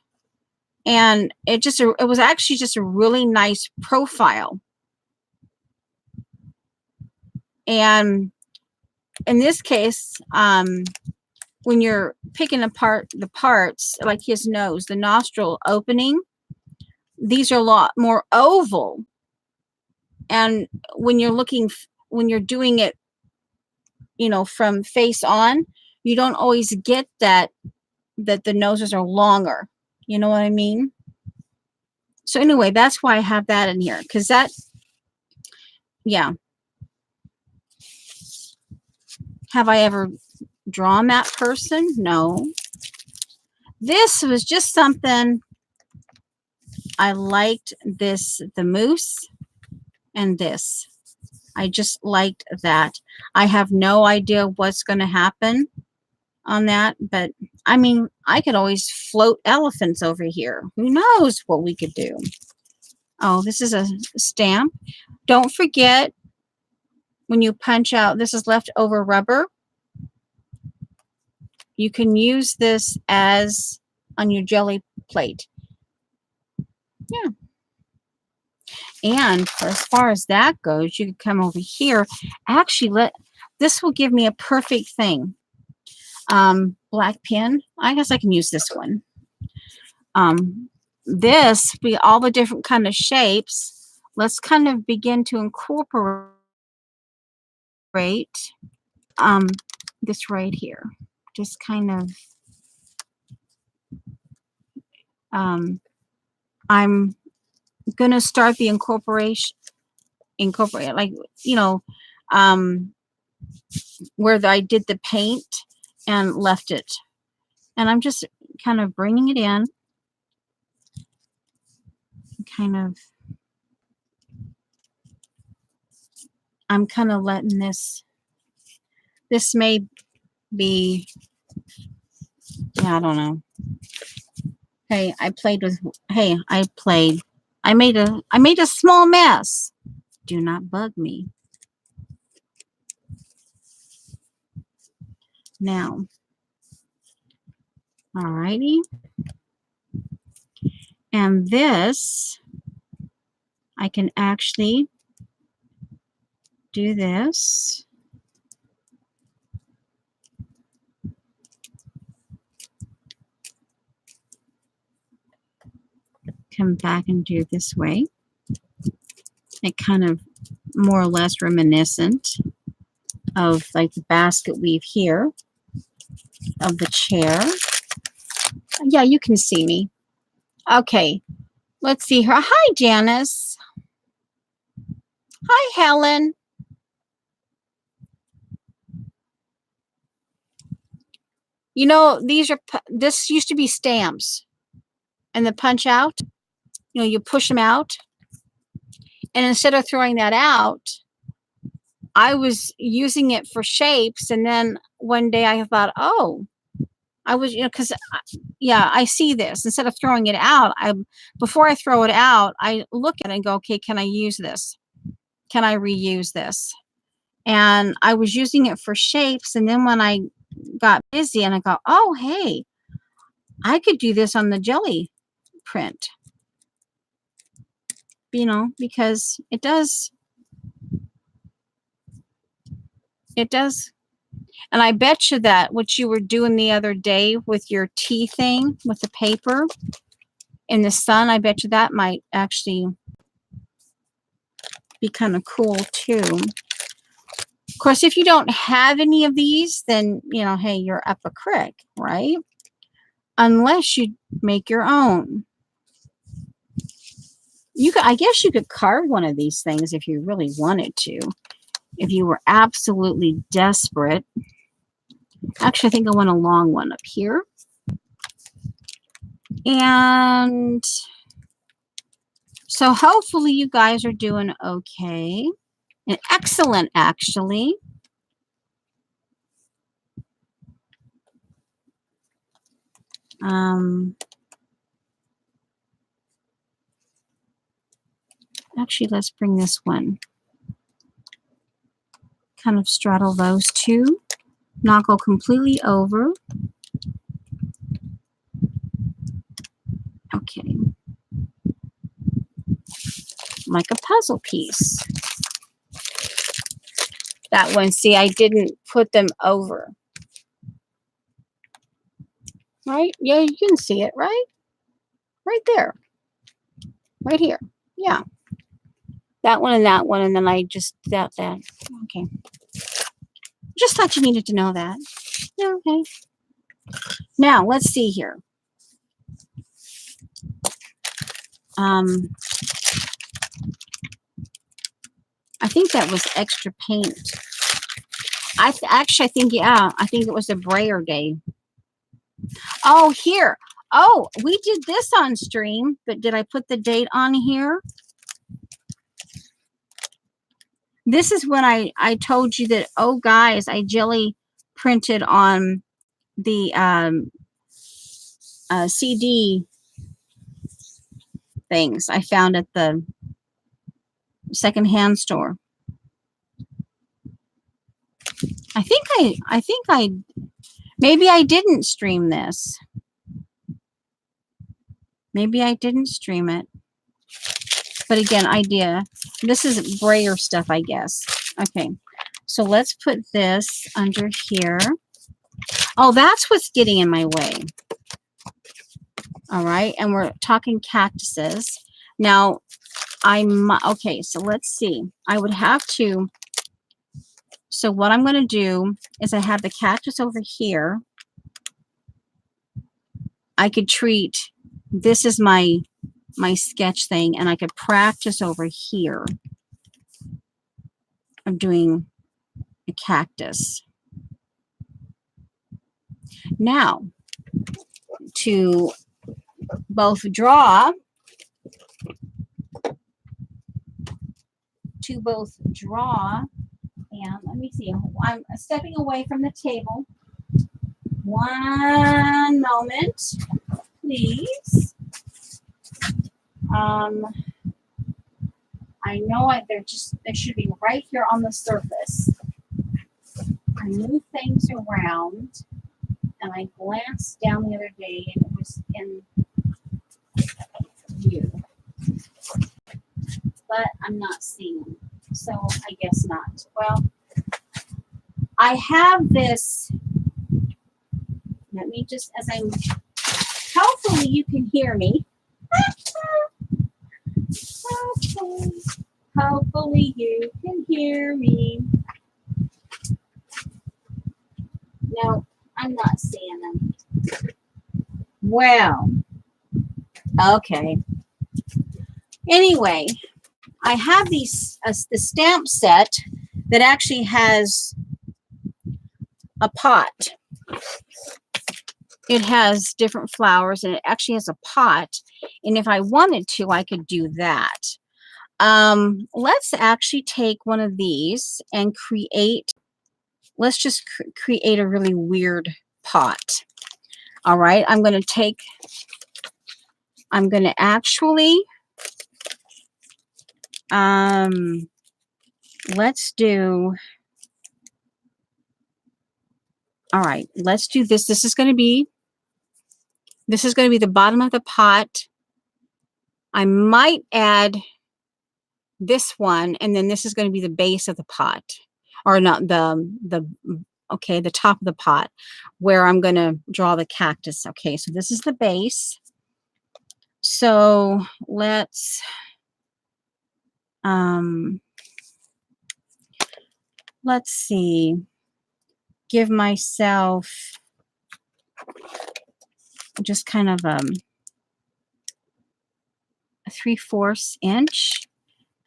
S1: And it was actually just a really nice profile. And in this case, when you're picking apart the parts, like his nose, the nostril opening, these are a lot more oval. And when you're looking, when you're doing it, you know, from face on, you don't always get that the noses are longer. You know what I mean? So anyway, that's why I have that in here. Because that, yeah. Have I ever drawn that person? No. This was just something I liked. This, the moose and this. I just liked that. I have no idea what's going to happen on that, but I mean, I could always float elephants over here. Who knows what we could do? Oh, this is a stamp. Don't forget, when you punch out, this is leftover rubber. You can use this as on your jelly plate. Yeah. And as far as that goes, you can come over here. Actually, this will give me a perfect thing. Black pen. I guess I can use this one. This be all the different kind of shapes. Let's kind of begin to incorporate this right here. Just kind of I'm gonna start the incorporate like, you know, where I did the paint and left it, and I'm just kind of bringing it in, kind of, I'm kind of letting this may be, yeah, I don't know. Hey, I made a small mess. Do not bug me. Now, alrighty. And this, I can actually do this. Come back and do it this way. It kind of more or less reminiscent of like the basket weave here of the chair. Yeah, you can see me. Okay, let's see her. Hi, Janice. Hi, Helen. You know, this used to be stamps, and the punch out, you know, you push them out, and instead of throwing that out, I was using it for shapes. And then one day I thought, oh, I was, you know, because yeah, I see this. Instead of throwing it out, before I throw it out, I look at it and go, okay, can I use this? Can I reuse this? And I was using it for shapes. And then when I got busy and I go, oh, hey, I could do this on the jelly print, you know, because it does. And I bet you that what you were doing the other day with your tea thing with the paper in the sun, I bet you that might actually be kind of cool too. Of course, if you don't have any of these, then, you know, hey, you're up a creek, right? Unless you make your own. I guess you could carve one of these things if you really wanted to. If you were absolutely desperate. Actually, I think I want a long one up here. And so hopefully you guys are doing okay. And excellent, actually. Actually, let's bring this one. Kind of straddle those two. Not go completely over. Okay. Like a puzzle piece. That one, see, I didn't put them over. Right? Yeah, you can see it, right? Right there. Right here. Yeah. That one, and then I just that. Okay. Just thought you needed to know that. Yeah, okay. Now, let's see here. I think that was extra paint. Actually, I think, yeah, I think it was a brayer day. Oh, here. Oh, we did this on stream, but did I put the date on here? This is when I told you that, oh, guys, I jelly printed on the CD things I found at the secondhand store. I think I maybe I didn't stream this. Maybe I didn't stream it. But again, idea. This is brayer stuff, I guess. Okay. So let's put this under here. Oh, that's what's getting in my way. All right. And we're talking cactuses. Now, okay, so let's see. I would have to. So what I'm going to do is I have the cactus over here. I could treat, this is my sketch thing, and I could practice over here of doing a cactus. Now, to both draw, and let me see, I'm stepping away from the table. One moment, please. I know they should be right here on the surface. I move things around, and I glanced down the other day, and it was in view. But I'm not seeing them, so I guess not. Well, I have this. Let me just, as I'm, hopefully you can hear me. Hopefully you can hear me. No, I'm not seeing them. Well, okay. Anyway, I have these the stamp set that actually has a pot. It has different flowers, and it actually has a pot. And if I wanted to, I could do that. Let's actually take one of these and create, let's just create a really weird pot. All right, I'm going to actually, let's do, all right, let's do this. This is going to be the bottom of the pot. I might add this one, and then this is going to be the base of the pot, or not the top of the pot, where I'm going to draw the cactus. Okay, so this is the base. So let's see, give myself just kind of a 3/4 inch,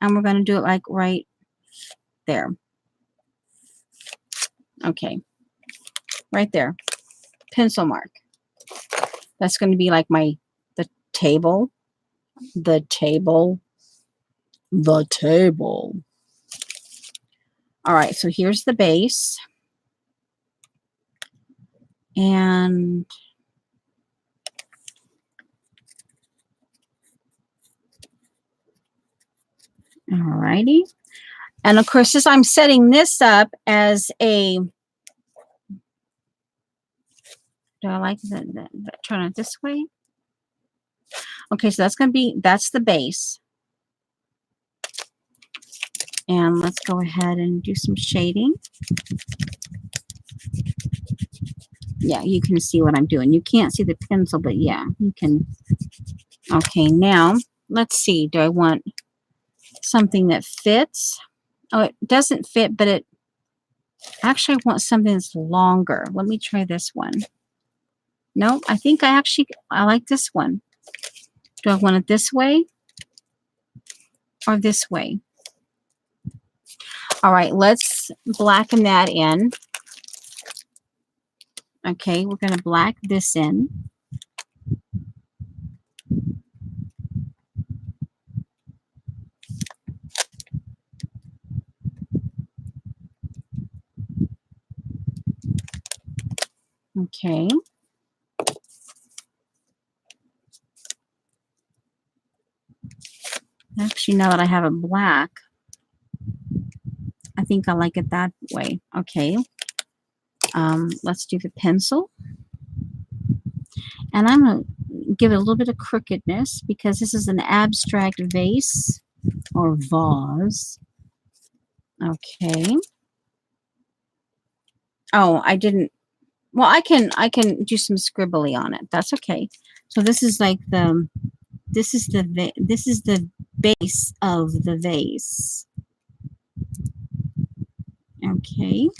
S1: and we're going to do it like right there. Okay, right there, pencil mark. That's going to be like the table. All right, so here's the base, and all righty. And of course, as I'm setting this up as a, do I like that turn it this way? Okay, so that's the base. And let's go ahead and do some shading. Yeah, you can see what I'm doing. You can't see the pencil, but yeah, you can. Okay, now let's see. Do I want something that fits? Oh, it doesn't fit, but it actually want something that's longer. Let me try this one. No, I think I like this one. Do I want it this way? or this way? All right, let's blacken that in. Okay, we're going to black this in. Okay. Actually, now that I have it black, I think I like it that way. Okay. Let's do the pencil. And I'm going to give it a little bit of crookedness because this is an abstract vase or vase. Okay. Oh, I didn't. Well, I can do some scribbly on it. That's okay. So this is like this is the base of the vase. Okay.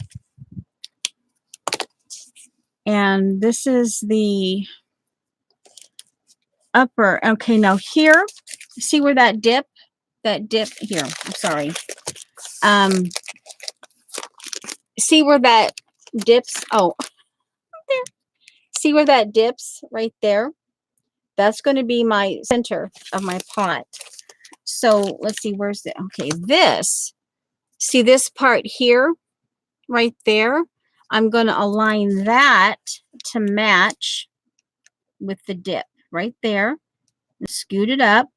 S1: And this is the upper. Okay, now here, see where that dip here. I'm sorry. See where that dips? Oh, there. See where that dips right there? That's going to be my center of my pot. So let's see, where's the, okay, this, see this part here, right there? I'm going to align that to match with the dip right there. Scoot it up.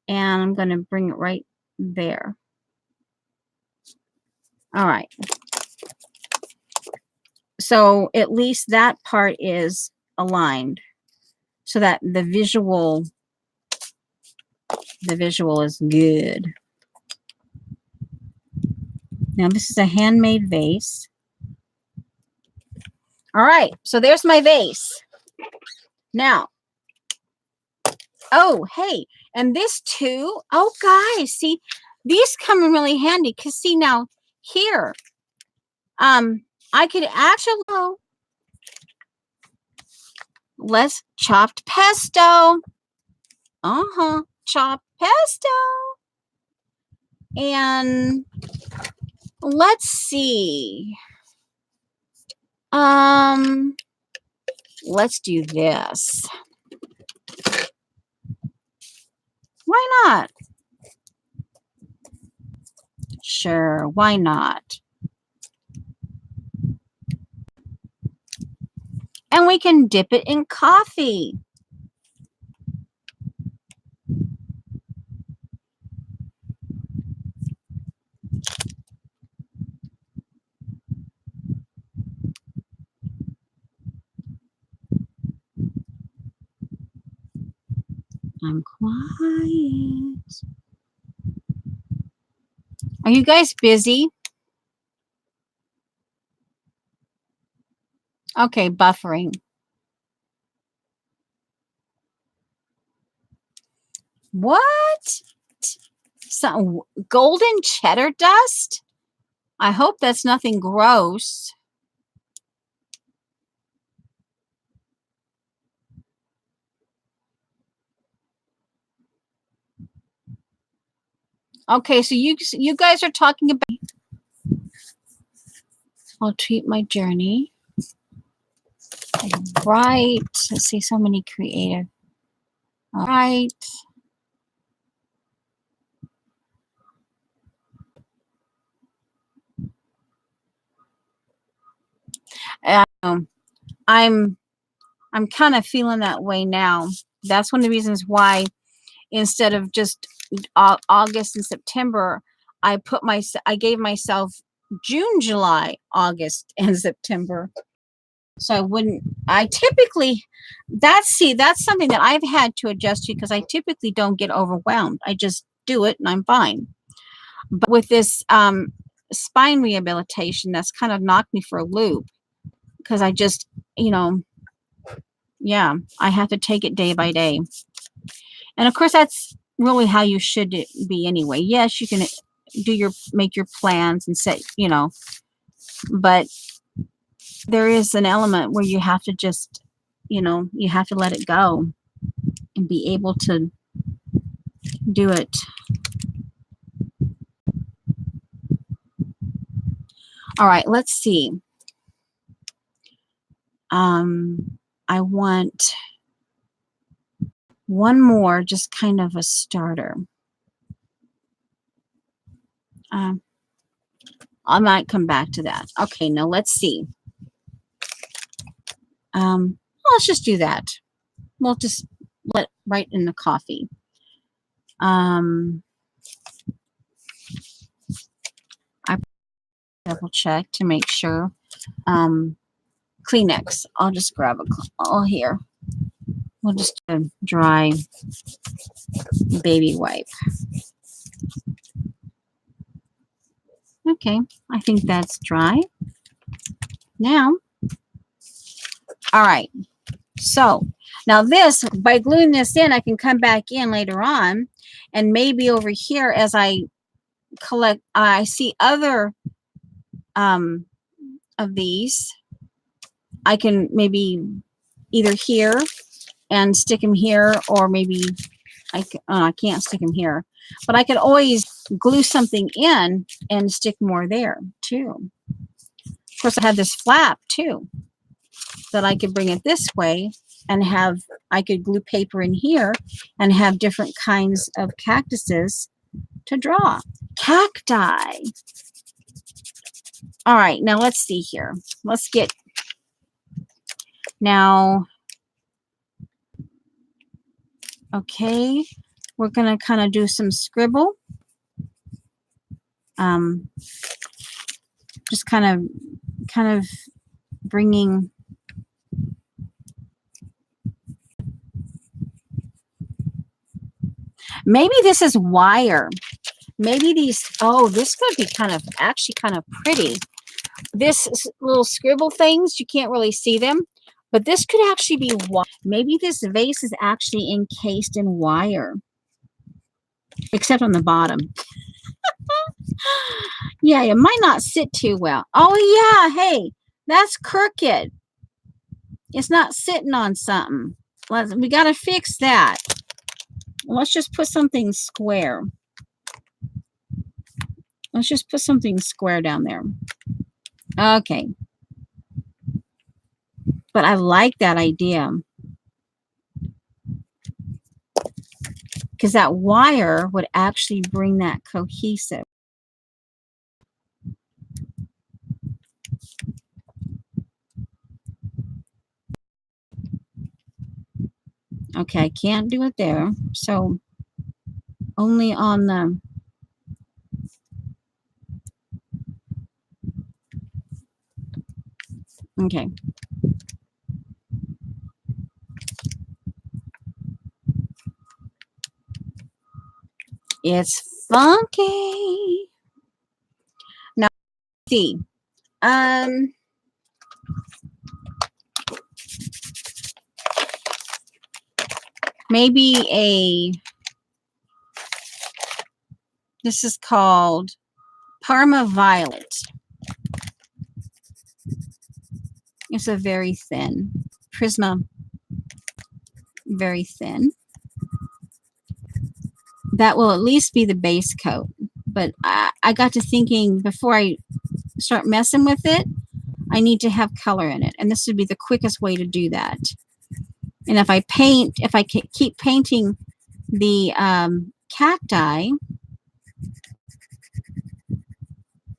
S1: And I'm going to bring it right there. All right. So at least that part is aligned so that the visual is good. Now this is a handmade vase. All right, so there's my vase. Now, oh, hey, and this too. Oh, guys, see, these come in really handy because see now here, I could actually let's chopped pesto. Chopped pesto. And let's see. Let's do this. Why not? Sure, why not? And we can dip it in coffee. I'm quiet. Are you guys busy? Okay, buffering. What? Some golden cheddar dust? I hope that's nothing gross. Okay, so you guys are talking about. I'll treat my journey. Right. Let's see, so many creative. All right. I'm kind of feeling that way now. That's one of the reasons why instead of just August and September, I gave myself June, July, August, and September. So I typically, that's something that I've had to adjust to because I typically don't get overwhelmed. I just do it and I'm fine. But with this spine rehabilitation, that's kind of knocked me for a loop because I just, yeah, I have to take it day by day. And of course, that's really how you should be anyway. Yes, you can make your plans and set, but there is an element where you have to just, you have to let it go and be able to do it. All right, let's see. I want one more, just kind of a starter. I might come back to that. Okay, now let's see. Let's just do that. We'll just let right in the coffee. I double check to make sure. Kleenex. I'll just grab a here. We'll just do a dry baby wipe. Okay, I think that's dry. Now, all right. So now this, by gluing this in, I can come back in later on, and maybe over here as I collect, I see other of these. I can maybe either here and stick them here, or maybe I can't stick them here, but I could always glue something in and stick more there too. Of course, I have this flap too, that I could bring it this way and have, I could glue paper in here and have different kinds of cactuses to draw. Cacti. All right, now let's see here. Let's get, now, okay, we're gonna kind of do some scribble. Just kind of bringing maybe this is wire. Maybe these, oh, this could be kind of, actually kind of pretty. This little scribble things, you can't really see them, but this could actually be, maybe this vase is actually encased in wire, except on the bottom. Yeah, it might not sit too well. Oh yeah, hey, that's crooked. It's not sitting on something. We got to fix that. Let's just put something square. Let's just put something square down there. Okay. But I like that idea, because that wire would actually bring that cohesive. Okay, I can't do it there, so only on the, okay. It's funky. Now, let's see. Maybe this is called Parma Violet. It's a very thin Prisma, very thin. That will at least be the base coat. But I got to thinking, before I start messing with it, I need to have color in it. And this would be the quickest way to do that. And if I keep painting the cacti,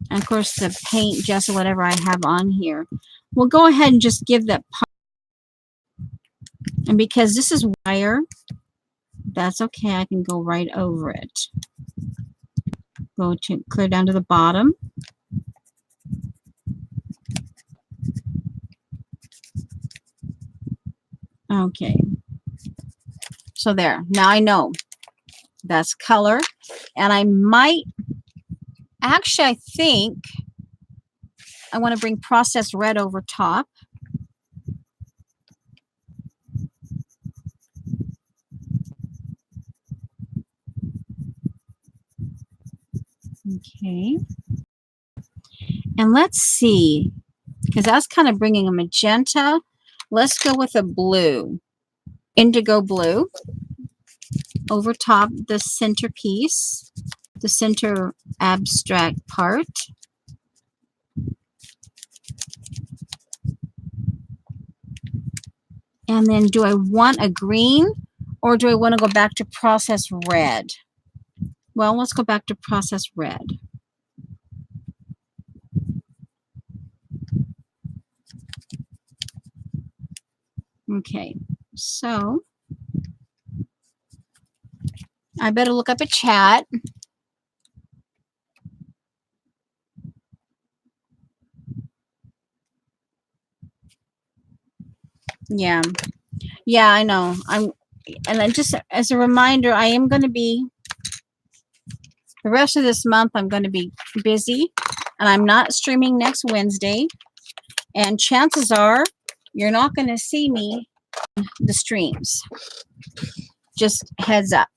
S1: and of course the paint, just whatever I have on here, we'll go ahead and just give that part. And because this is wire, that's okay. I can go right over it. Go to clear down to the bottom. Okay. So there. Now I know that's color. And I might, actually, I think I want to bring processed red over top. Okay. And let's see, because that's kind of bringing a magenta. Let's go with a blue, indigo blue. over top the centerpiece, the center abstract part. And then do I want a green or do I want to go back to process red? Well, let's go back to process red. Okay, so I better look up a chat. Yeah. Yeah, I know. And then just as a reminder, I am going to be, the rest of this month, I'm going to be busy and I'm not streaming next Wednesday. And chances are you're not going to see me the streams. Just heads up,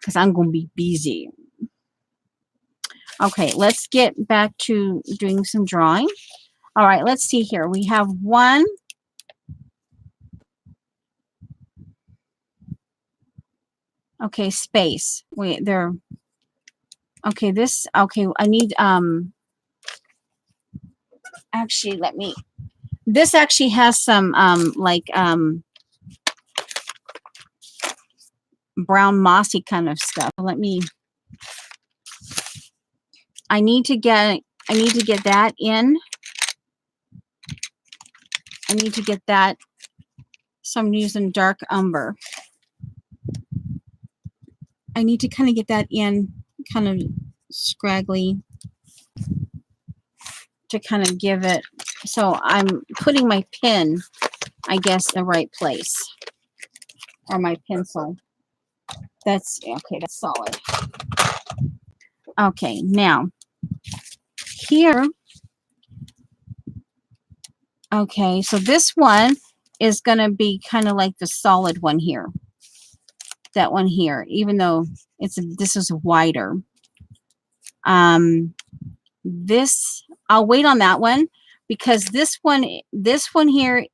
S1: because I'm going to be busy. Okay, let's get back to doing some drawing. All right, let's see here. We have one. Okay, space. Wait, there. Okay, this. Okay, I need. Actually, let me. This actually has some brown mossy kind of stuff. Let me. I need to get that in. I need to get that. So I'm using dark umber. I need to kind of get that in, kind of scraggly, to kind of give it. So I'm putting my pen, I guess, the right place, or my pencil. That's okay. That's solid. Okay, now here. Okay, so this one is going to be kind of like the solid one here. That one here, even though this is wider. This, I'll wait on that one because this one here,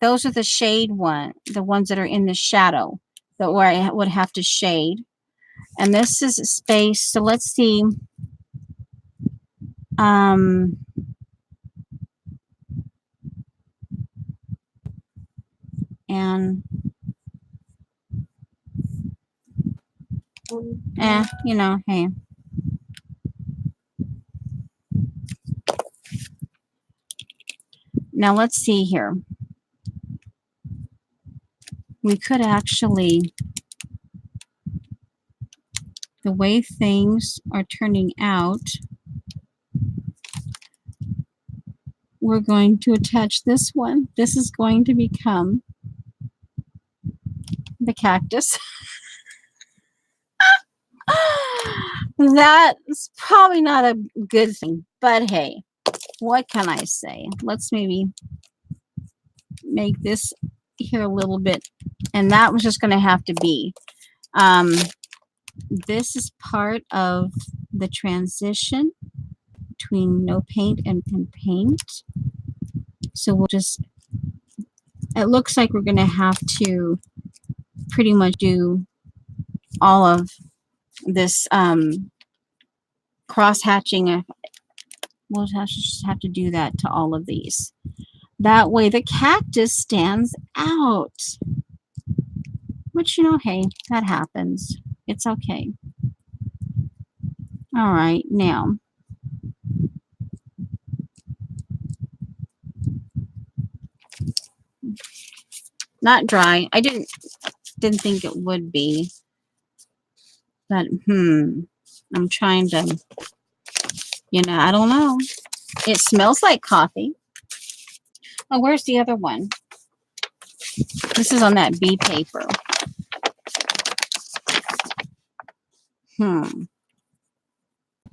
S1: those are the shade the ones that are in the shadow, that where I would have to shade. And this is space. So let's see. And you know, hey. Now let's see here. We could actually, the way things are turning out, we're going to attach this one. This is going to become the cactus. That's probably not a good thing, but hey, what can I say? Let's maybe make this here a little bit, and that was just going to have to be. This is part of the transition between no paint and paint. So we'll just, it looks like we're going to have to pretty much do all of this cross hatching. We'll just have to do that to all of these. That way the cactus stands out. Which, you know, hey, that happens. It's okay. All right, now. Not dry. I didn't think it would be. But, I'm trying to, you know, I don't know. It smells like coffee. Oh, where's the other one? This is on that B paper. I'm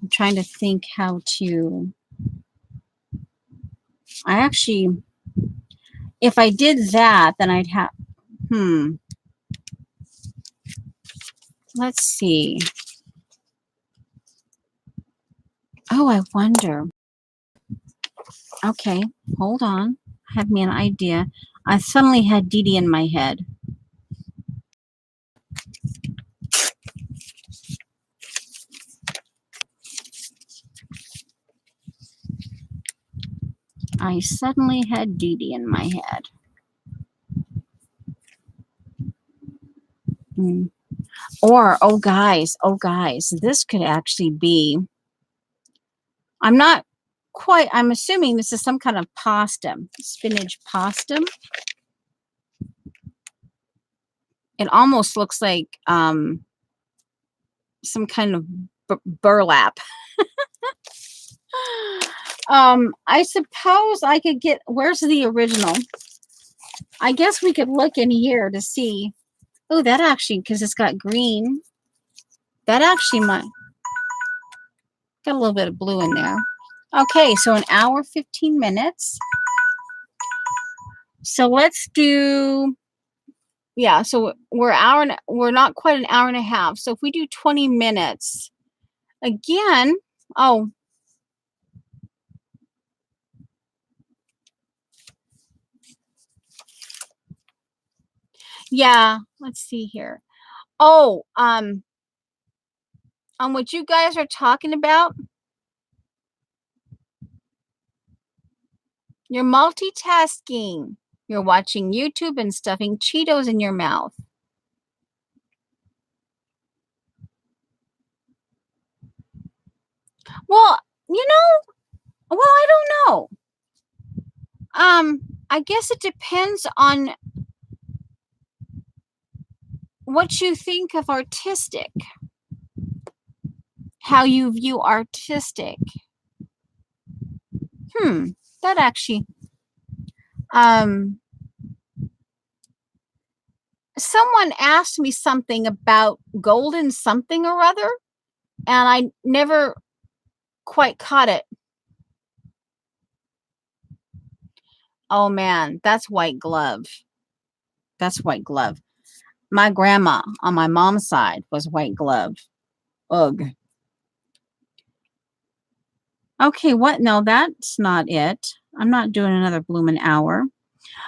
S1: trying to think how to. I actually, if I did that, then I'd have, let's see. Oh, I wonder. Okay, hold on. Had me an idea. I suddenly had Dee Dee in my head. I suddenly had Dee in my head. Or, oh guys, this could actually be, I'm assuming this is some kind of pasta, spinach pasta. It almost looks like some kind of burlap. I suppose I could get, where's the original? I guess we could look in here to see. Oh, that actually, because it's got green. That actually might, got a little bit of blue in there. Okay, so an hour, 15 minutes. So let's do, yeah, so we're not quite an hour and a half. So if we do 20 minutes, again, oh, yeah, let's see here. Oh, on what you guys are talking about, you're multitasking. You're watching YouTube and stuffing Cheetos in your mouth. Well, I don't know. I guess it depends on what you think of artistic, how you view artistic. That actually, someone asked me something about golden something or other, and I never quite caught it. Oh man, that's white glove. That's white glove. My grandma on my mom's side was white glove. Ugh. Okay, what? No, that's not it. I'm not doing another bloomin' hour.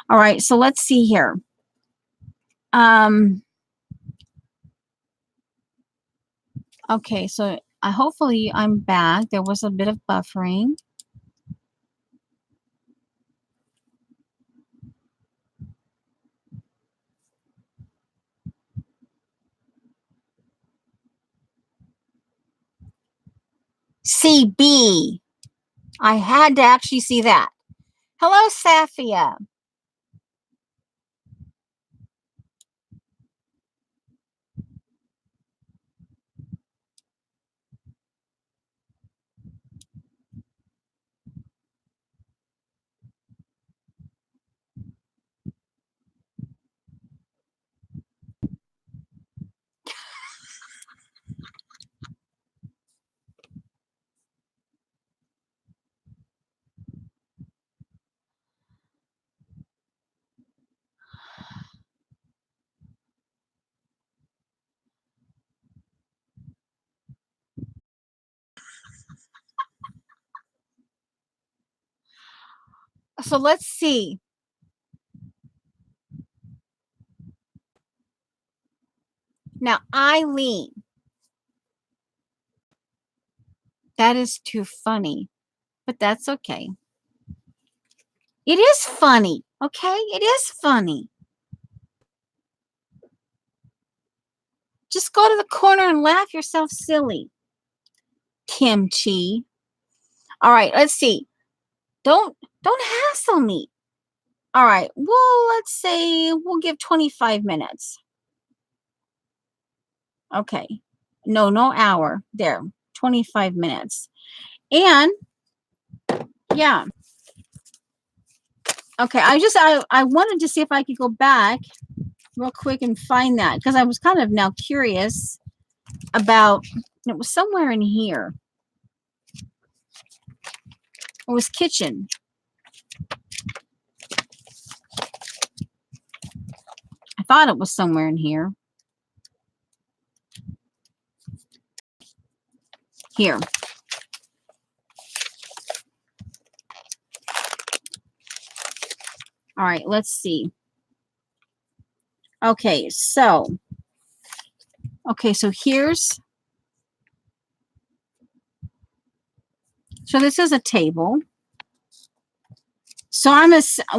S1: All right, so let's see here. Okay, so hopefully I'm back. There was a bit of buffering. CB. I had to actually see that. Hello, Safia. So let's see. Now, Eileen. That is too funny, but that's okay. It is funny, okay? It is funny. Just go to the corner and laugh yourself silly. Kimchi. All right, let's see. Don't hassle me. All right, well, let's say we'll give 25 minutes. Okay. No hour. There. 25 minutes. And yeah. Okay, I wanted to see if I could go back real quick and find that, because I was kind of now curious about, it was somewhere in here. It was kitchen. I thought it was somewhere in here. Here. All right, let's see. Okay, so here's, so this is a table. So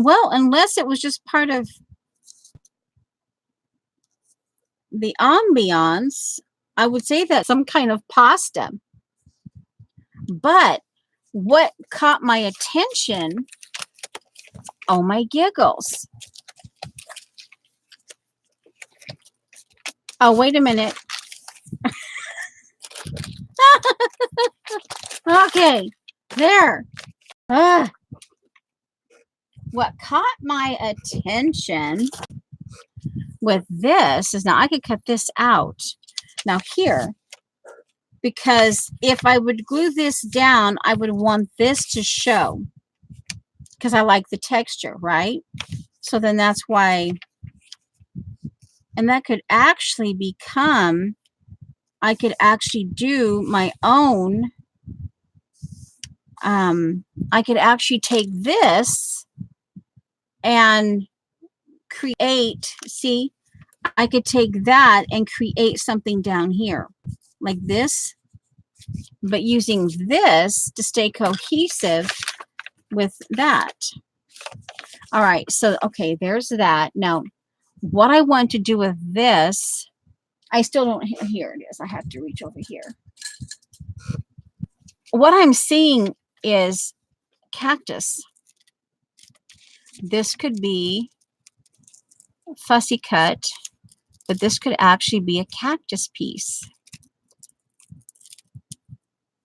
S1: well, unless it was just part of the ambiance, I would say that some kind of pasta. But what caught my attention, oh my giggles. Oh, wait a minute. Okay, there. What caught my attention with this is, now I could cut this out. Now here, because if I would glue this down, I would want this to show because I like the texture, right? So then that's why, and that could actually become, I could actually do my own, I could actually take this and create, see, I could take that and create something down here like this, but using this to stay cohesive with that. All right, so okay, there's that. Now, what I want to do with this, I still don't, here it is. I have to reach over here. What I'm seeing is cactus. This could be fussy cut, but this could actually be a cactus piece.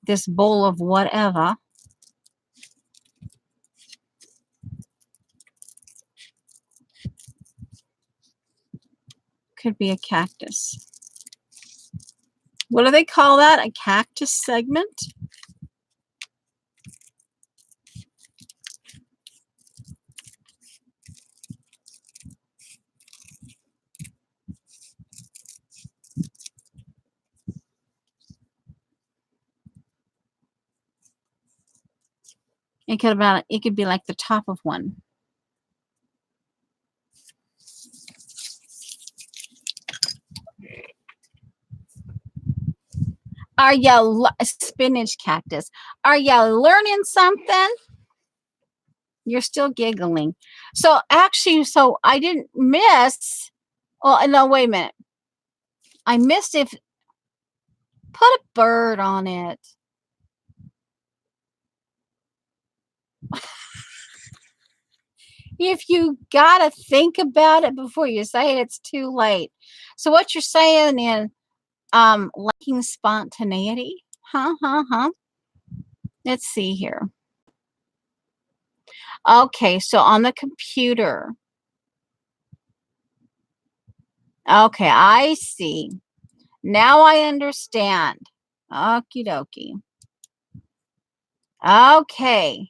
S1: This bowl of whatever. Could be a cactus. What do they call that? A cactus segment? It could be like the top of one. Are you spinach cactus? Are you learning something? You're still giggling. So actually, so I didn't miss. Oh, no, wait a minute. I missed if put a bird on it. If you gotta think about it before you say it, it's too late. So what you're saying is, liking spontaneity? Huh. Let's see here. Okay, so on the computer. Okay, I see. Now I understand. Okie dokie. Okay.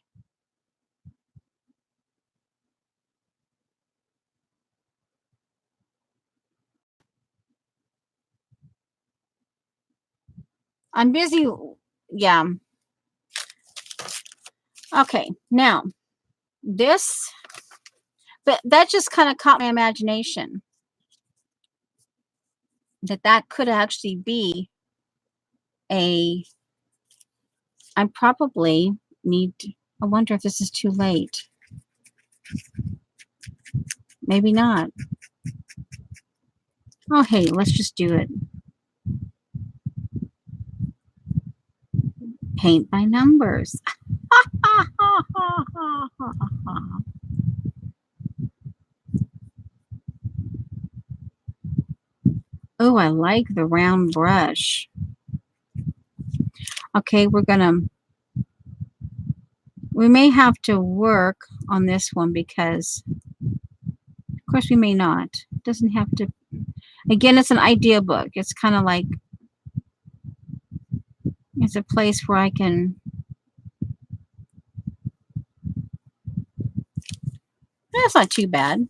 S1: I'm busy. Yeah. Okay, now this, but that just kind of caught my imagination. That could actually be I probably need, I wonder if this is too late. Maybe not. Oh, hey, let's just do it. Paint by numbers. Oh, I like the round brush. Okay, we may have to work on this one because, of course, we may not. It doesn't have to. Again, it's an idea book. It's kind of like, it's a place where I can. That's not too bad.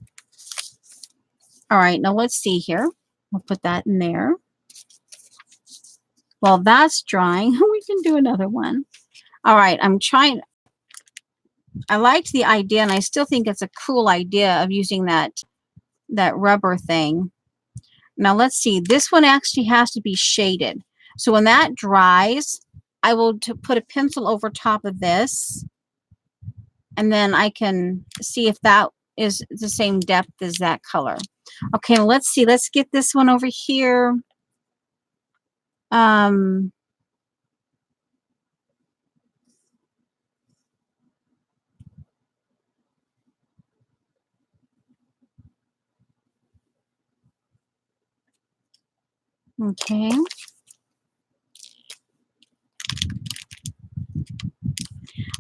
S1: All right, now let's see here. We'll put that in there. While that's drying, we can do another one. All right, I liked the idea, and I still think it's a cool idea of using that rubber thing. Now let's see. This one actually has to be shaded. So when that dries, I will put a pencil over top of this And then I can see if that is the same depth as that color. Okay, let's see. Let's get this one over here. Okay.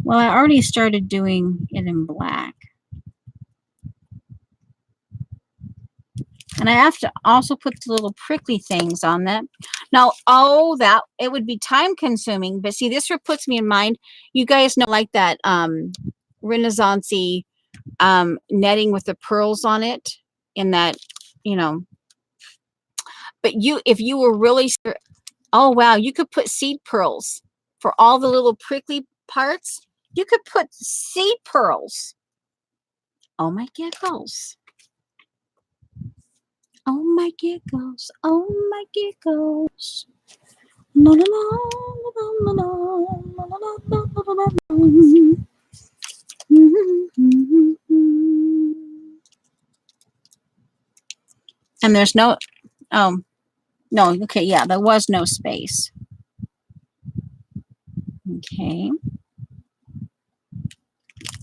S1: Well, I already started doing it in black. And I have to also put the little prickly things on that. Now, that it would be time consuming, but see, this puts me in mind. You guys know, like that Renaissance-y netting with the pearls on it, in that, you know. But if you were really, oh wow, you could put seed pearls for all the little prickly parts. You could put seed pearls. Oh my giggles. Oh my giggles. Oh my giggles. No, no, no, no, no, no, no, no, no, no, no. And there's no, oh, no, okay, yeah, there was no space. Okay.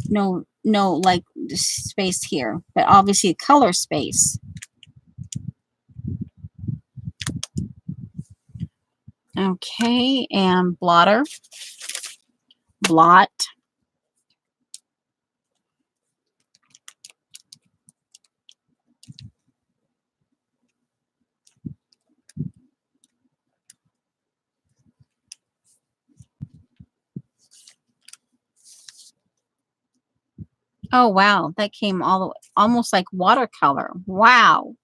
S1: No, like space here, but obviously color space. Okay, and blotter, blot. Oh wow, that came all the way, almost like watercolor. Wow.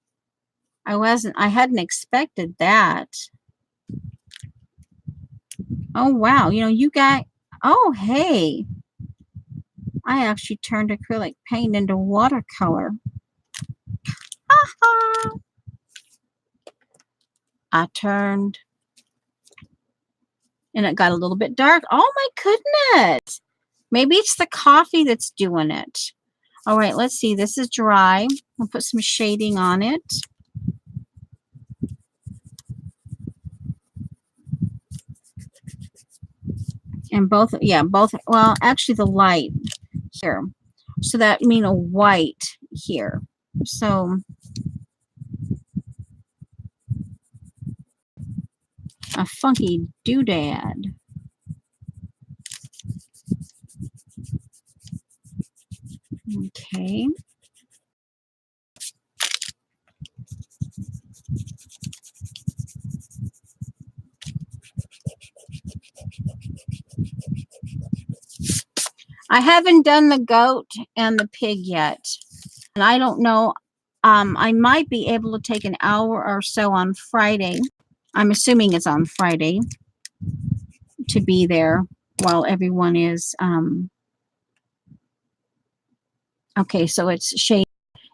S1: I hadn't expected that. Oh wow, you know, you got, oh hey. I actually turned acrylic paint into watercolor. I turned, and it got a little bit dark. Oh my goodness. Maybe it's the coffee that's doing it. All right, let's see. This is dry. I'll put some shading on it. And both, well, actually the light here. So that means a white here. So a funky doodad. Okay. I haven't done the goat and the pig yet. And I don't know. I might be able to take an hour or so on Friday. I'm assuming it's on Friday to be there while everyone is. Okay, so it's shade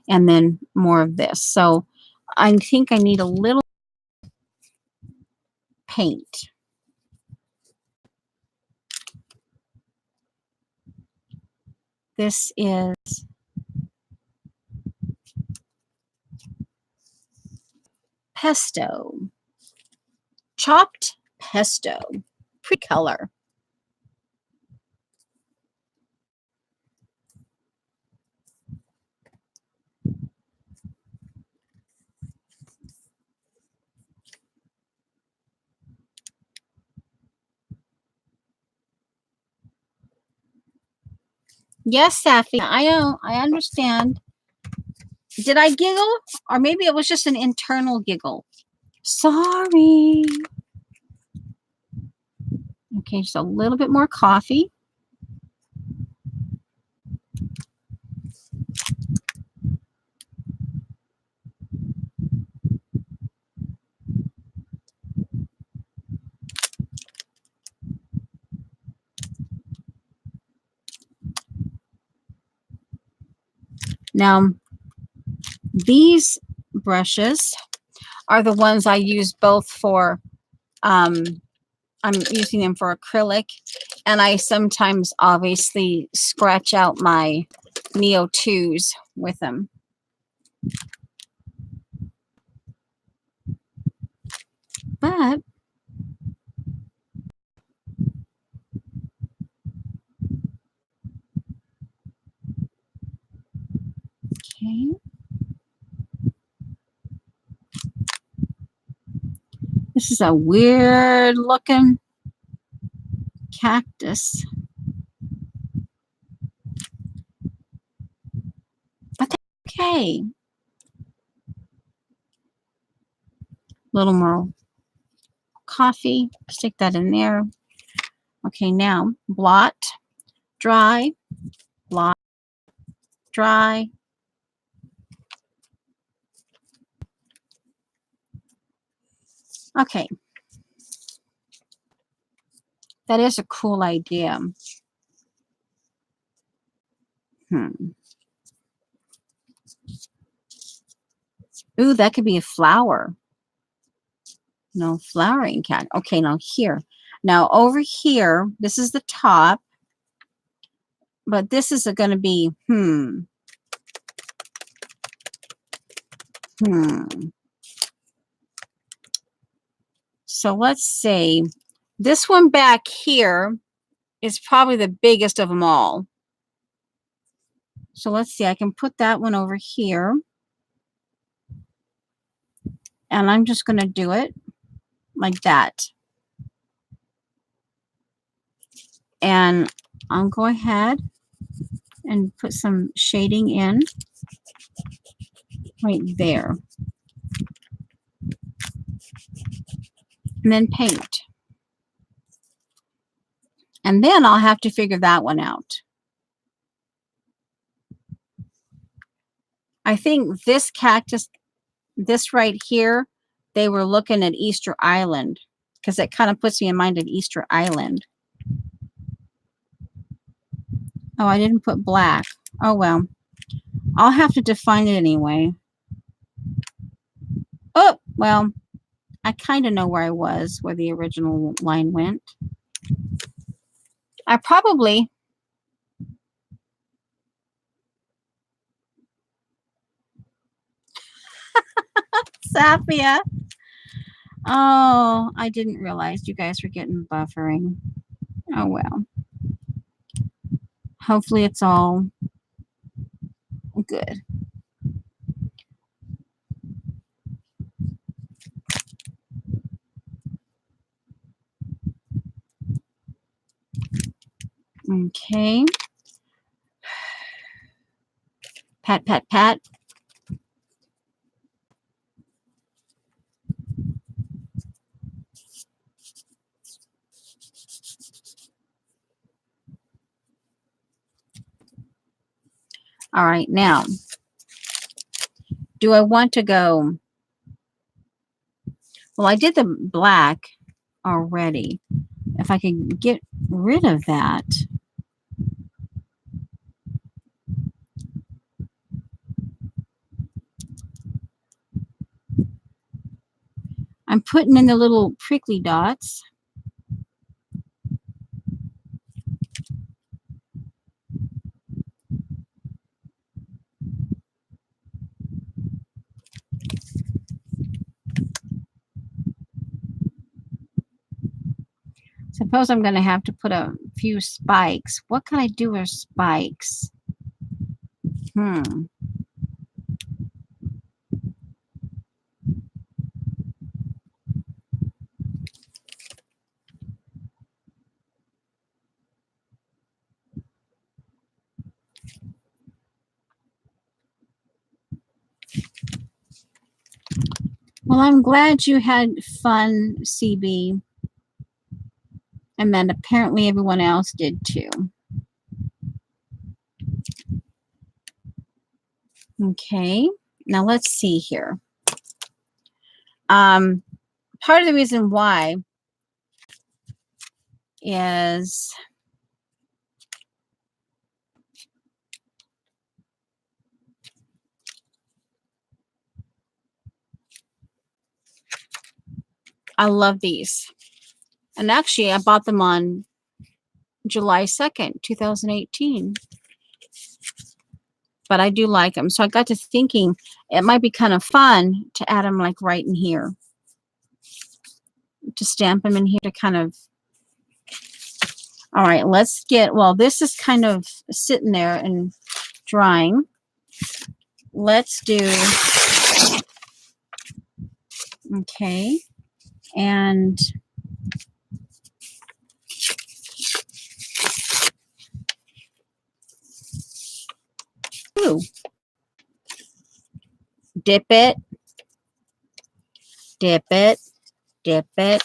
S1: and then more of this. So I think I need a little paint. This is pesto. Chopped pesto. Pretty color. Yes, Safi, I understand. Did I giggle? Or maybe it was just an internal giggle. Sorry. Okay, just a little bit more coffee. Now, these brushes are the ones I use both for I'm using them for acrylic, and I sometimes obviously scratch out my Neo 2s with them. But okay. This is a weird looking cactus. But that's okay. A little more coffee. Stick that in there. Okay, now blot, dry, blot, dry. Okay. That is a cool idea. Ooh, that could be a flower. No, flowering cat. Okay, now here. Now over here, this is the top. But this is going to be, So let's say this one back here is probably the biggest of them all. So let's see, I can put that one over here. And I'm just going to do it like that. And I'll go ahead and put some shading in right there. And then paint. And then I'll have to figure that one out. I think this cactus, this right here, they were looking at Easter Island, because it kind of puts me in mind of Easter Island. Oh, I didn't put black. Oh, well. I'll have to define it anyway. Oh, well, I kind of know where I was, where the original line went. I probably... Saphia. Oh, I didn't realize you guys were getting buffering. Oh, well. Hopefully it's all good. Okay. Pat, pat, pat. All right, now, do I want to go? Well, I did the black already. If I could get rid of that. I'm putting in the little prickly dots. Suppose I'm going to have to put a few spikes. What can I do with spikes? Well, I'm glad you had fun, CB. And then apparently everyone else did too. Okay, now let's see here. Part of the reason why is I love these And actually, I bought them on July 2nd, 2018. But I do like them. So I got to thinking it might be kind of fun to add them like right in here. To stamp them in here to kind of... All right, let's get... Well, this is kind of sitting there and drying. Let's do... Okay. And... Ooh. Dip it. Dip it. Dip it.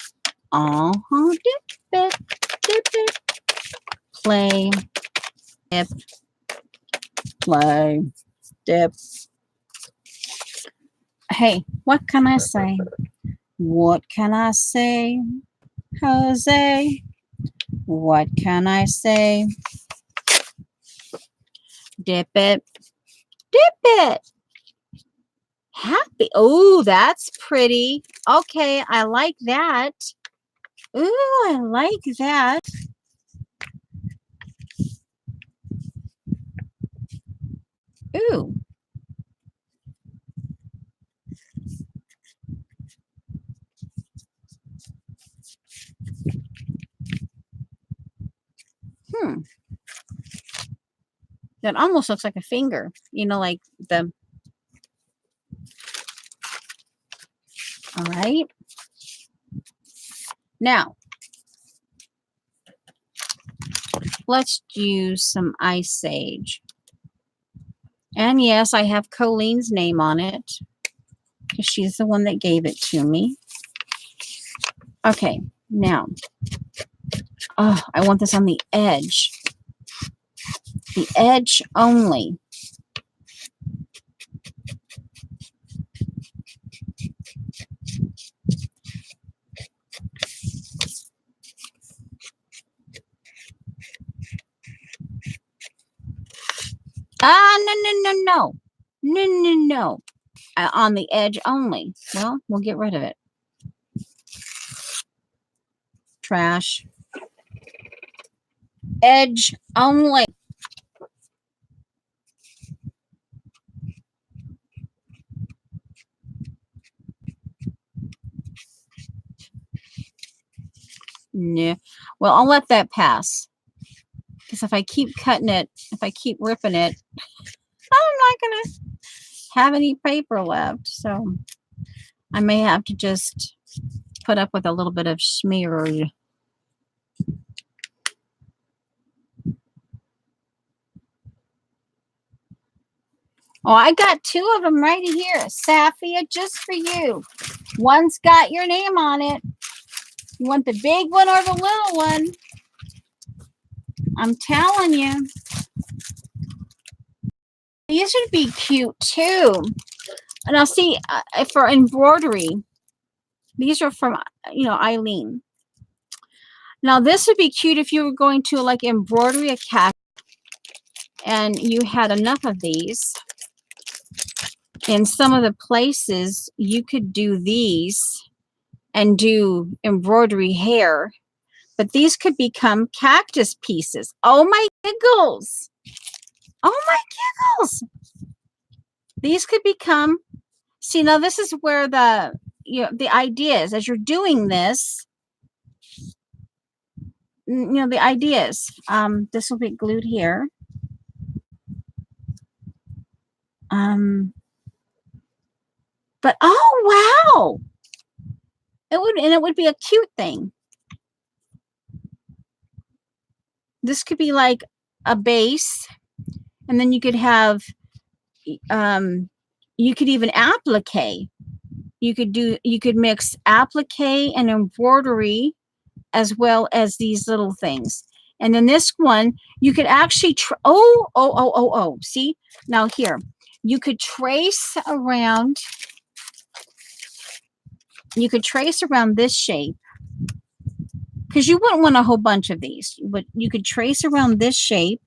S1: Uh-huh. Dip it. Dip it. Play. Dip. Play. Dip. Hey, what can I say? What can I say? Jose. What can I say? Dip it. Dip it. Happy. Oh, that's pretty. Okay, I like that. Ooh, I like that. Ooh. That almost looks like a finger. You know, like the... All right. Now, let's do some Ice Sage. And yes, I have Colleen's name on it because she's the one that gave it to me. Okay, now, oh, I want this on the edge. The edge only. No. No. On the edge only. Well, we'll get rid of it. Trash. Edge only. No. Well, I'll let that pass. Because if I keep cutting it, if I keep ripping it, I'm not going to have any paper left. So I may have to just put up with a little bit of smeared. Oh, I got two of them right here. Safia, just for you. One's got your name on it. You want the big one or the little one? I'm telling you. These would be cute too. Now see, for embroidery, these are from, you know, Eileen. Now this would be cute if you were going to like embroidery a cat and you had enough of these. In some of the places, you could do these and do embroidery hair, but these could become cactus pieces. Oh my giggles. Oh my giggles. These could become, see, now this is where the, you know, the idea is as you're doing this, you know, the ideas. This will be glued here. But oh wow, it would be a cute thing. This could be like a base, and then you could have, you could even applique. You could mix applique and embroidery, as well as these little things. And then this one, you could actually, see, now here, you could trace around. You could trace around this shape because you wouldn't want a whole bunch of these, but you could trace around this shape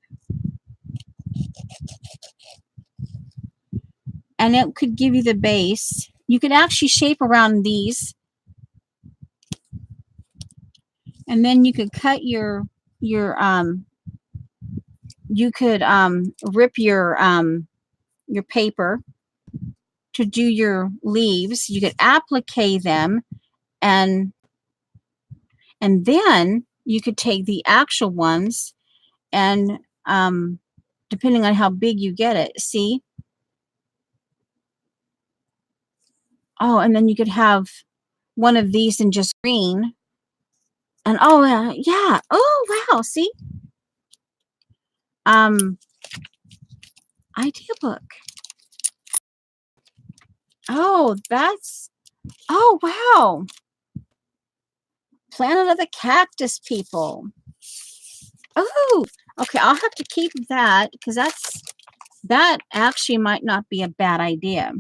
S1: and it could give you the base. You could actually shape around these And then you could cut your you could rip your paper to do your leaves. You could applique them, and then you could take the actual ones and depending on how big you get it, see? Oh, and then you could have one of these in just green. And oh yeah. Oh wow, see? Idea book. Oh, oh wow. Planet of the Cactus People. Oh, okay, I'll have to keep that because that actually might not be a bad idea.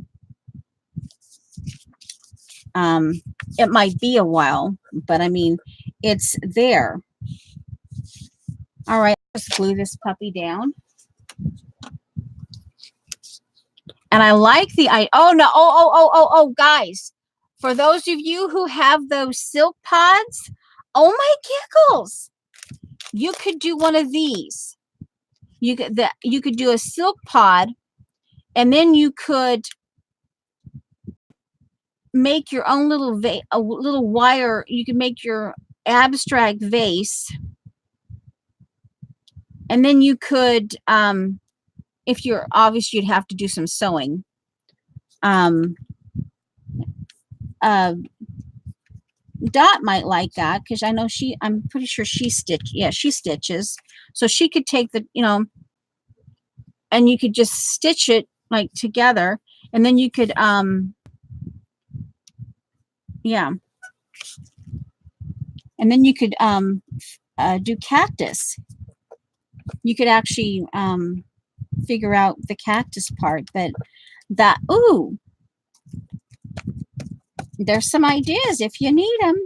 S1: It might be a while, but I mean, it's there. All right, let's glue this puppy down. And I like oh no, oh, guys, for those of you who have those silk pods, oh my giggles, you could do one of these. You could do a silk pod, and then you could make your own little a little wire. You can make your abstract vase, and then you could, if you're obviously, you'd have to do some sewing. Dot might like that because I know I'm pretty sure she stitches. So she could take the, and you could just stitch it like together, and then you could, yeah. And then you could do cactus. You could actually figure out the cactus part, but ooh, there's some ideas if you need them.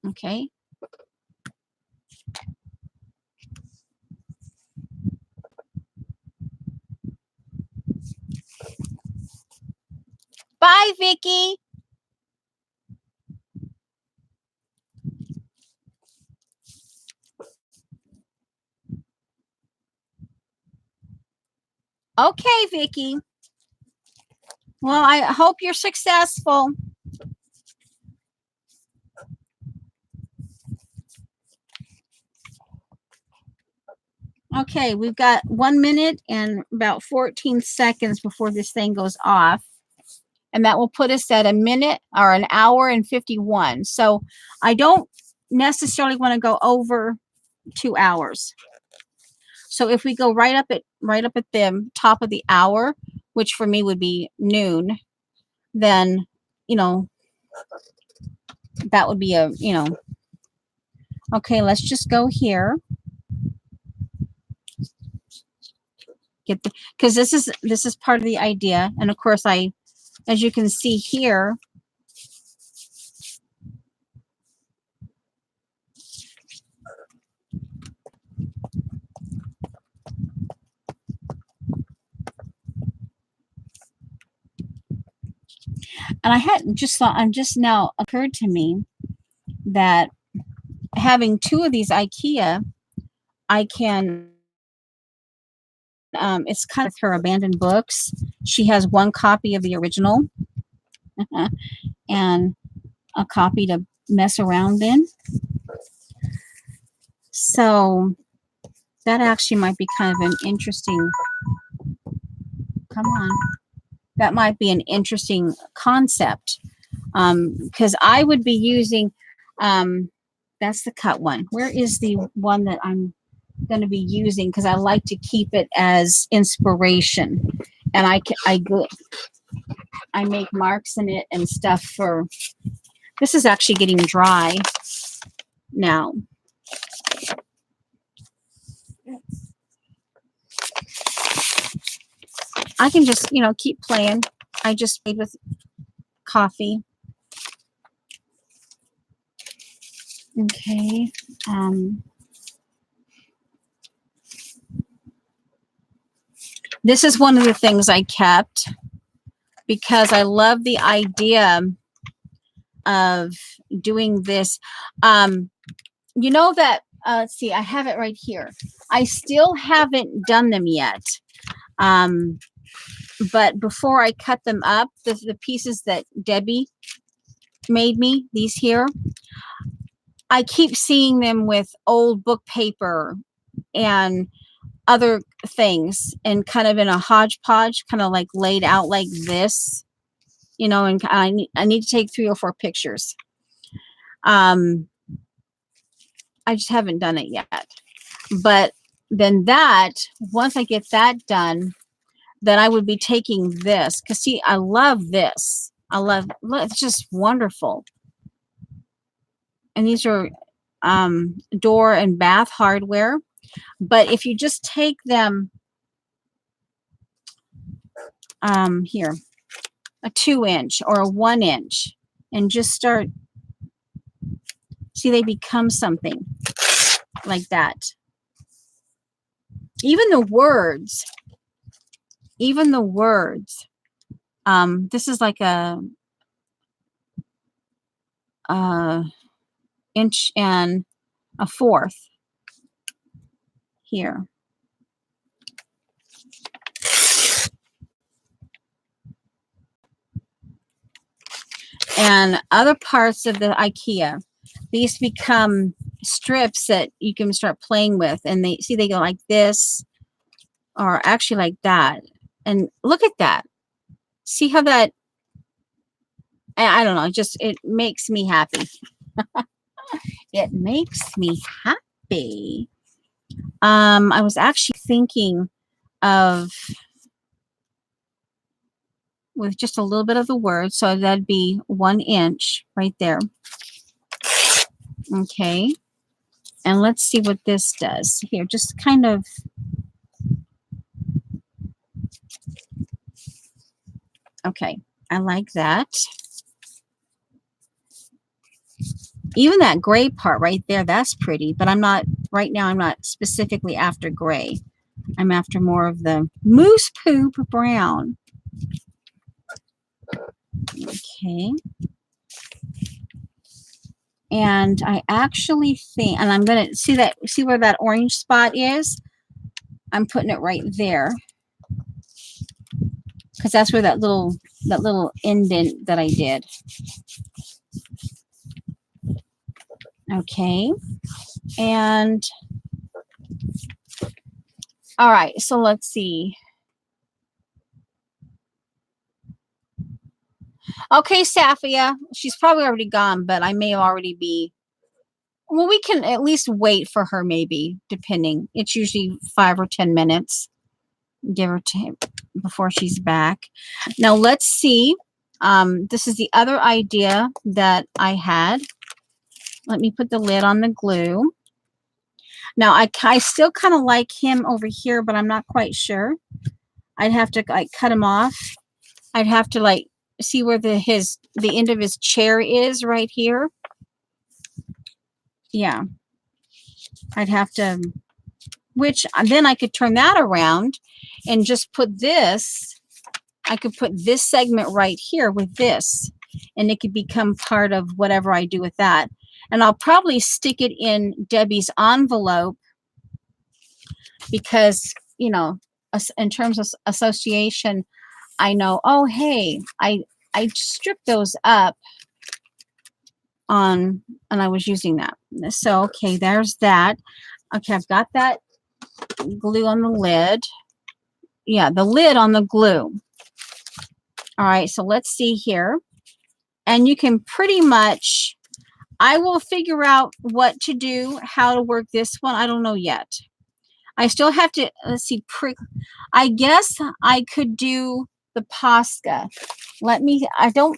S1: Okay. Bye, Vicky. Okay, Vicky. Well, I hope you're successful. Okay, we've got 1 minute and about 14 seconds before this thing goes off. And that will put us at a minute or an hour and 51. So I don't necessarily want to go over 2 hours. So if we go right up at the top of the hour, which for me would be noon, then, that would be a, okay, let's just go here. Because this is part of the idea. And of course, as you can see here, and I'm just now occurred to me that having 2 of these IKEA, I can, it's kind of her abandoned books. She has 1 copy of the original and a copy to mess around in. So that actually might be kind of an interesting, that might be an interesting concept. Because I would be using, that's the cut one. Where is the one that I'm going to be using? Because I like to keep it as inspiration. And I make marks in it and stuff for, this is actually getting dry now. I can just, keep playing. I just played with coffee. Okay. This is one of the things I kept. because I love the idea of doing this. You know that, let's see, I have it right here. I still haven't done them yet. But before I cut them up, the pieces that Debbie made me, these here, I keep seeing them with old book paper and other things and kind of in a hodgepodge, kind of like laid out like this, you know, and I need to take 3 or 4 pictures. I just haven't done it yet. But then that, once I get that done, then I would be taking this, because see, I love this. Look, it's just wonderful. And these are door and bath hardware. But if you just take them here, a 2-inch or a 1-inch, and just start, see, they become something like that. Even the words, this is like a 1.25 inches here. And other parts of the IKEA, these become strips that you can start playing with, and they go like this, or actually like that. And look at that. See how that, I don't know, it makes me happy. It makes me happy. I was actually thinking of, with just a little bit of the word, so that'd be 1 inch right there. Okay, and let's see what this does here. Just kind of, okay, I like that. Even that gray part right there, that's pretty, but I'm not, right now I'm not specifically after gray. I'm after more of the moose poop brown. Okay. And I actually think, and I'm going to see where that orange spot is? I'm putting it right there, because that's where that little indent that I did. Okay. And all right, so let's see. Okay, Safia, she's probably already gone, but I may already be. Well, we can at least wait for her, maybe, depending. It's usually 5 or 10 minutes, give or take, before she's back. Now, let's see. This is the other idea that I had. Let me put the lid on the glue. Now, I still kind of like him over here, but I'm not quite sure. I'd have to like cut him off. I'd have to like see where the end of his chair is right here. Yeah. I'd have to, which then I could turn that around and just put this. I could put this segment right here with this, and it could become part of whatever I do with that. And I'll probably stick it in Debbie's envelope because, you know, in terms of association, I know, oh, hey, I stripped those up on, and I was using that. So, okay, there's that. Okay, I've got that glue on the lid. Yeah, the lid on the glue. All right, so let's see here. And you can pretty much, I will figure out what to do, how to work this one. I don't know yet. I still have to, let's see, I guess I could do the Posca. I don't,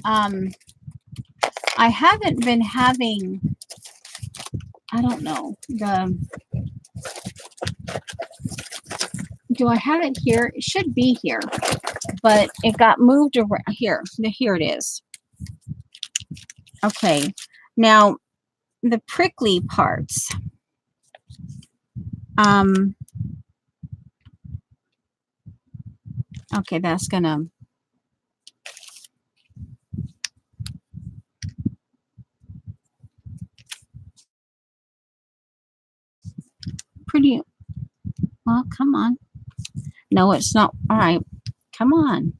S1: I haven't been having, I don't know, do I have it here? It should be here, but it got moved around here. Here it is. Okay, now the prickly parts. Okay, that's gonna, come on. No, it's not. All right. Come on.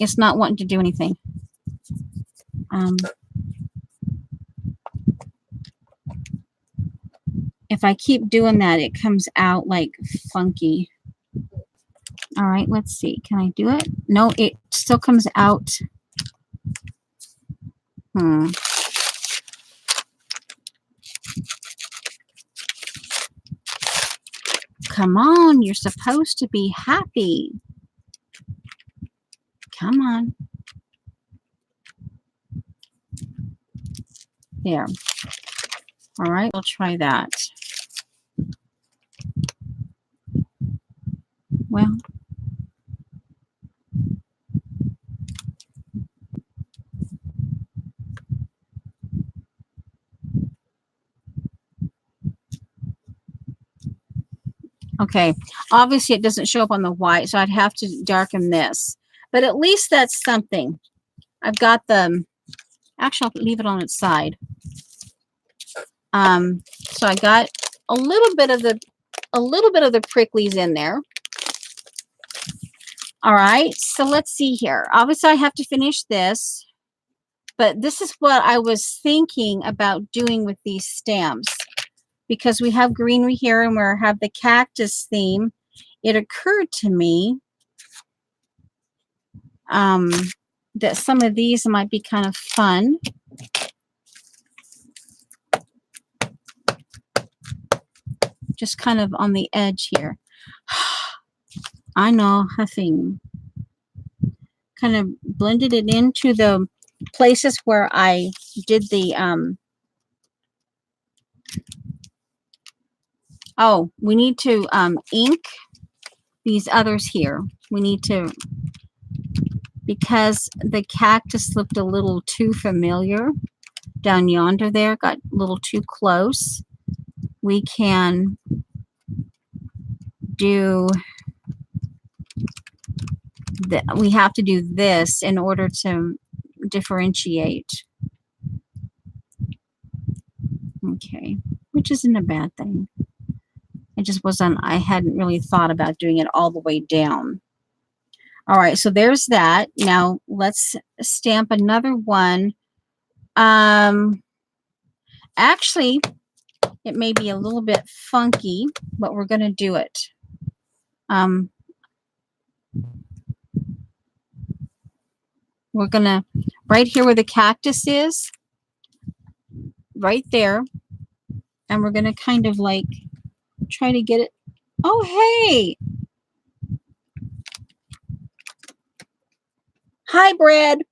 S1: It's not wanting to do anything. If I keep doing that, it comes out like funky. All right, let's see. Can I do it? No, it still comes out. Come on, you're supposed to be happy. Come on. There. All right, we'll try that. Well, okay, obviously it doesn't show up on the white, so I'd have to darken this. But at least that's something. I've got the, actually I'll leave it on its side. So I got a little bit of the pricklies in there. All right, so let's see here. Obviously I have to finish this, but this is what I was thinking about doing with these stamps. Because we have greenery here and we have the cactus theme, it occurred to me that some of these might be kind of fun. Just kind of on the edge here. I know, huffing. Kind of blended it into the places where I did the oh, we need to ink these others here. We need to, because the cactus looked a little too familiar down yonder there, got a little too close. We can do that. We have to do this in order to differentiate. Okay, which isn't a bad thing. It just wasn't, I hadn't really thought about doing it all the way down. All right, so there's that. Now let's stamp another one. Actually, it may be a little bit funky, but we're going to do it. We're going to, right here where the cactus is, right there, and we're going to kind of like try to get it. Oh, hey. Hybrid.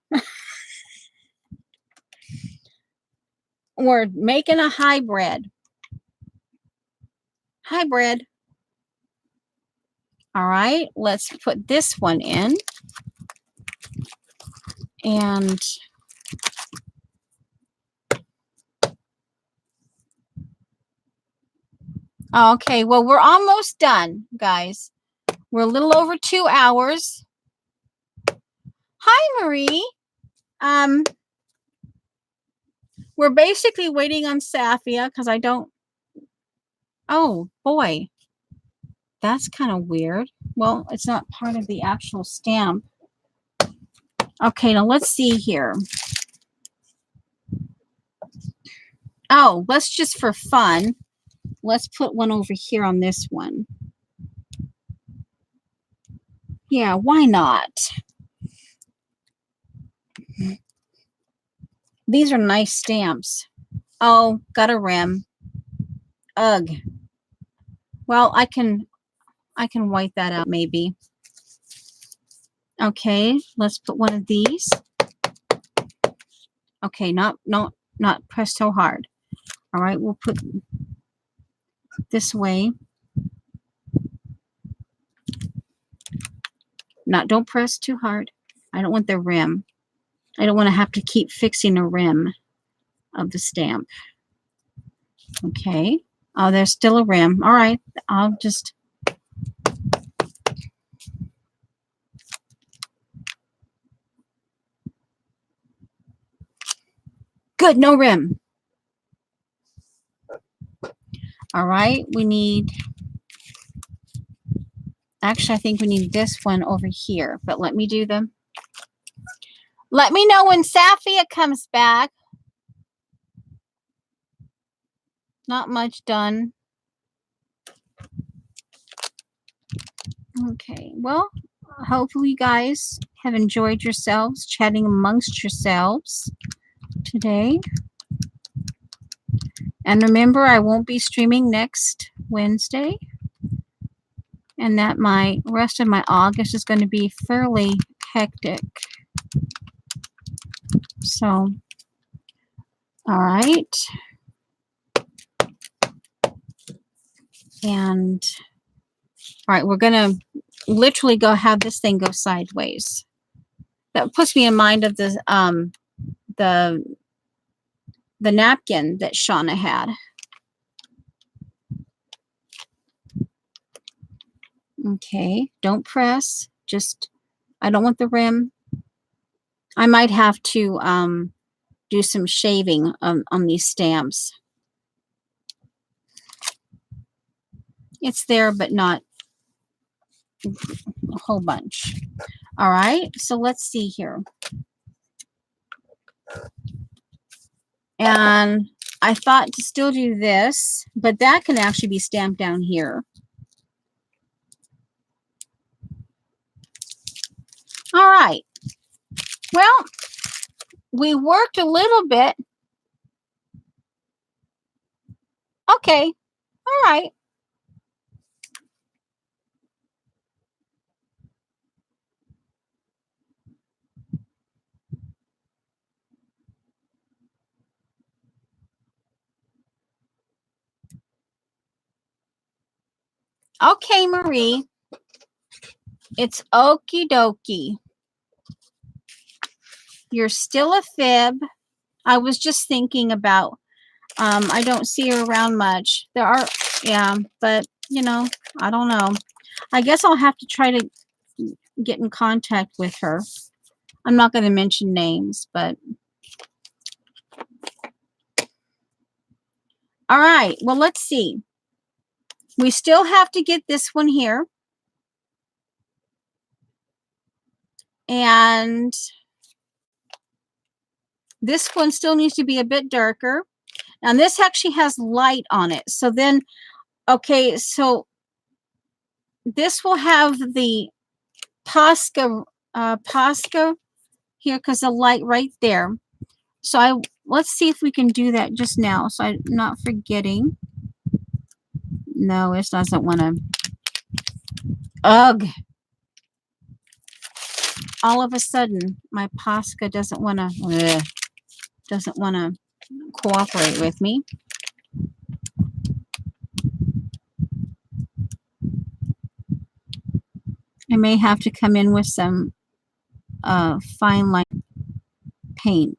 S1: We're making a hybrid. Hybrid. All right, let's put this one in. And okay, well, we're almost done, guys. We're a little over 2 hours. Hi, Marie. We're basically waiting on Safia because I don't. Oh, boy. That's kind of weird. Well, it's not part of the actual stamp. Okay, now let's see here. Oh, let's just for fun. Let's put one over here on this one. Yeah, why not? These are nice stamps. Oh, got a rim. Ugh. Well, I can white that out maybe. Okay, let's put one of these. Okay, not press so hard. All right, we'll put this way. Don't press too hard. I don't want the rim. I don't want to have to keep fixing a rim of the stamp. Okay. Oh, there's still a rim. All right. I'll just. Good, no rim. All right, we need, actually, I think we need this one over here, but let me do them. Let me know when Safia comes back. Not much done. Okay, well, hopefully you guys have enjoyed yourselves, chatting amongst yourselves today. And remember, I won't be streaming next Wednesday. And that my rest of my August is going to be fairly hectic. So, all right. And all right, we're going to literally go have this thing go sideways. That puts me in mind of the napkin that Shauna had. Okay, don't press. Just, I don't want the rim. I might have to do some shaving on these stamps. It's there, but not a whole bunch. All right, so let's see here. And I thought to still do this, but that can actually be stamped down here. All right. Well, we worked a little bit. Okay. All right. Okay, Marie. It's okie dokie. You're still a fib. I was just thinking about, I don't see her around much. There are, yeah, but, you know, I don't know. I guess I'll have to try to get in contact with her. I'm not going to mention names, but. All right, well, let's see. We still have to get this one here. And this one still needs to be a bit darker. And this actually has light on it. So then, okay, so this will have the Posca here because the light right there. So let's see if we can do that just now. So I'm not forgetting. No, it doesn't want to. Ugh. All of a sudden, my Posca doesn't want to cooperate with me. I may have to come in with some fine line paint.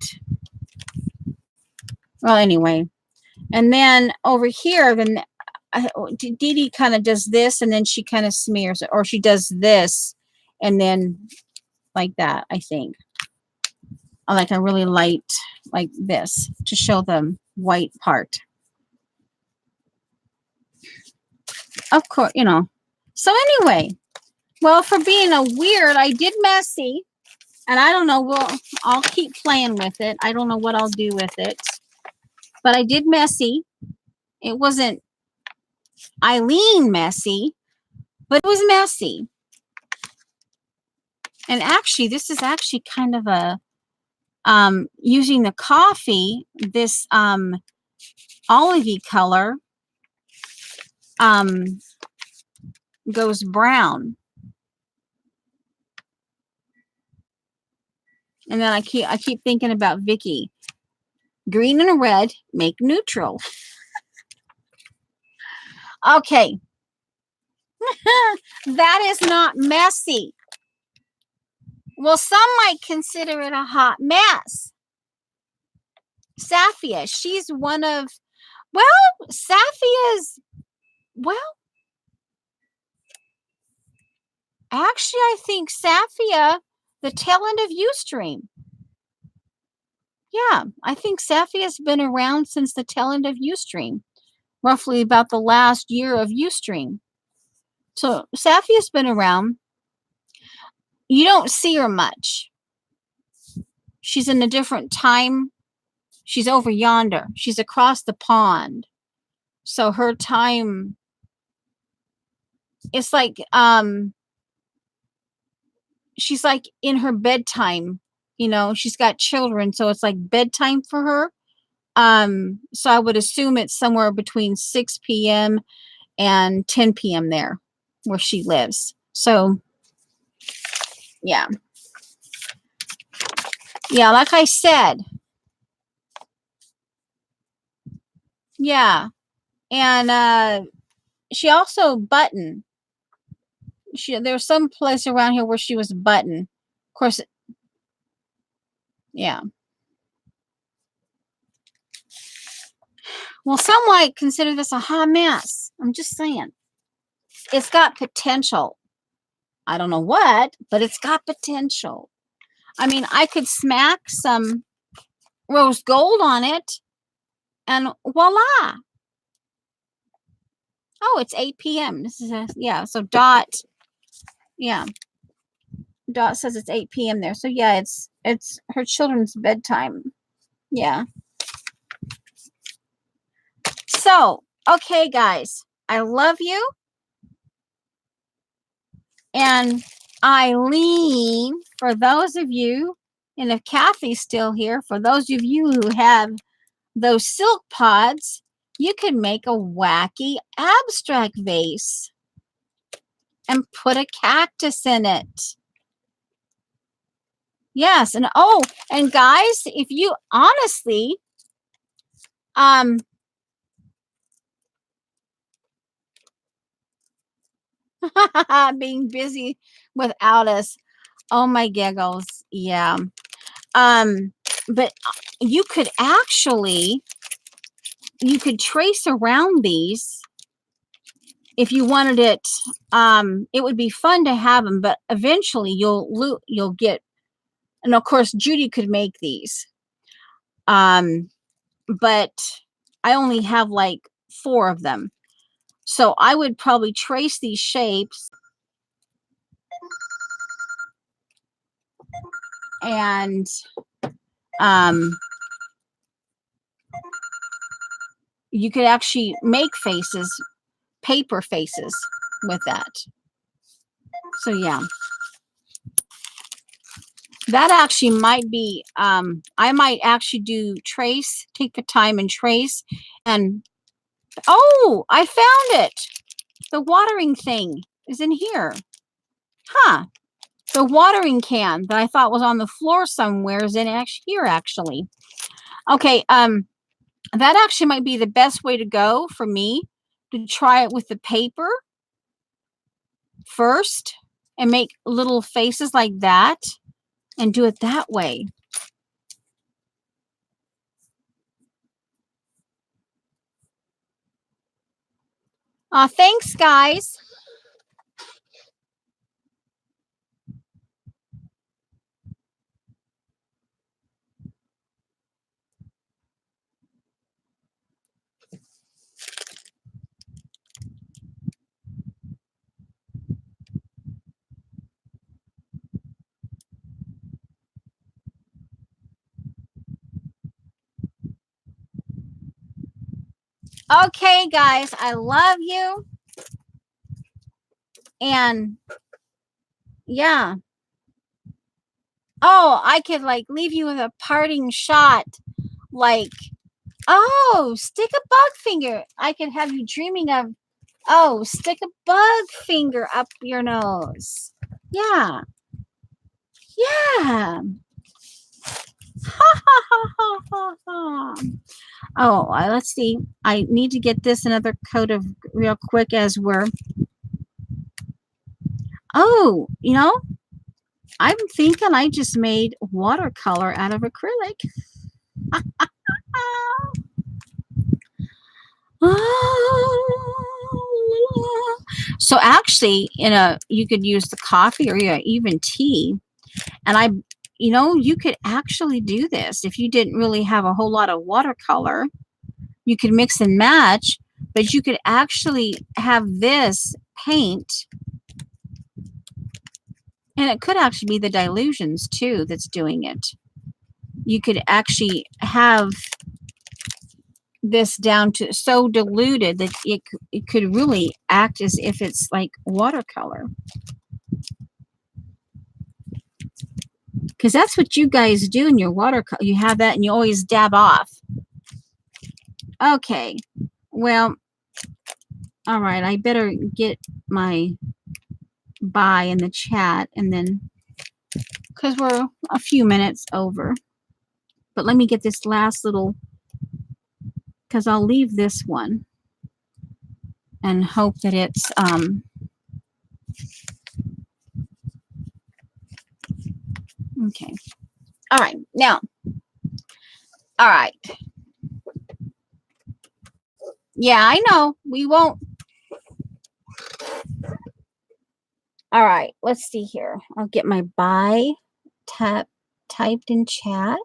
S1: Well, anyway, and then over here, then Dee Dee kind of does this, and then she kind of smears it, or she does this, and then like that. I think, like a really light, like this, to show the white part. Of course, you know. So anyway, well, for being a weird, I did messy, and I don't know. I'll keep playing with it. I don't know what I'll do with it, but I did messy. It wasn't Eileen messy, but it was messy. And actually, this is actually kind of a using the coffee, this olivey color goes brown. And then I keep thinking about Vicky. Green and red make neutral. Okay. That is not messy. Well, some might consider it a hot mess. Safia, she's one of, well, Safia's, well, actually, I think Safia, the tail end of Ustream. Yeah, I think Safia's been around since the tail end of Ustream. roughly about the last year of Ustream. So Safia's been around. You don't see her much. She's in a different time. She's over yonder. She's across the pond. So her time, it's like, she's like in her bedtime, you know, she's got children. So it's like bedtime for her. So I would assume it's somewhere between 6 p.m. and 10 p.m. there where she lives. So yeah. Yeah, like I said. Yeah. And she also Button. There's some place around here where she was Button. Of course, yeah. Well, some might consider this a hot mess. I'm just saying. It's got potential. I don't know what, but it's got potential. I mean, I could smack some rose gold on it and voila. Oh, it's 8 p.m. This is yeah, so Dot, yeah. Dot says it's 8 p.m. there. So yeah, it's her children's bedtime. Yeah. So, okay, guys, I love you. And Eileen, for those of you, and if Kathy's still here, for those of you who have those silk pods, you can make a wacky abstract vase and put a cactus in it. Yes, and oh, and guys, if you honestly, being busy without us, oh my giggles, yeah. But you could actually, you could trace around these if you wanted it. It would be fun to have them, but eventually you'll get, and of course Judy could make these. But I only have like 4 of them. So I would probably trace these shapes and you could actually make faces, paper faces with that. So yeah. That actually might be, I might actually do trace, take the time and trace. And, oh, I found it. The watering thing is in here. Huh. The watering can that I thought was on the floor somewhere is in here, actually. Okay, that actually might be the best way to go for me, to try it with the paper first and make little faces like that and do it that way. Thanks, guys. Okay, guys, I love you. And yeah. Oh, I could like leave you with a parting shot. Like, oh, stick a bug finger. I could have you dreaming of, oh, stick a bug finger up your nose. Yeah. Yeah. Ha ha ha ha ha ha. Oh, let's see. I need to get this another coat of real quick as we're. Oh, you know, I'm thinking I just made watercolor out of acrylic. So actually, you could use the coffee or even tea, and you could actually do this if you didn't really have a whole lot of watercolor. You could mix and match But you could actually have this paint, and it could actually be the Dylusions too that's doing it. You could actually have this down to so diluted that it could really act as if it's like watercolor. Because that's what you guys do in your watercolor. You have that and you always dab off. Okay. Well, all right. I better get my bye in the chat, and then, because we're a few minutes over. But let me get this last little, because I'll leave this one and hope that it's okay. All right. Now, all right. Yeah, I know. We won't. All right. Let's see here. I'll get my bye typed in chat.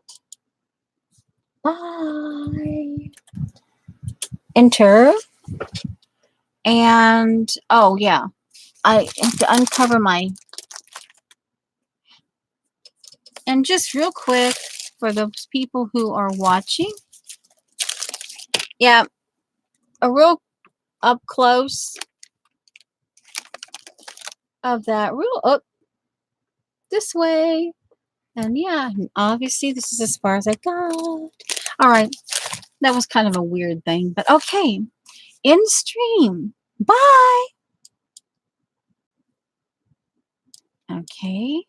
S1: Bye. Enter. And, oh, yeah. I have to uncover my... And just real quick, for those people who are watching. Yeah. A real up close of that. Real up this way. And yeah, obviously this is as far as I got. All right. That was kind of a weird thing, but okay. In stream. Bye. Okay.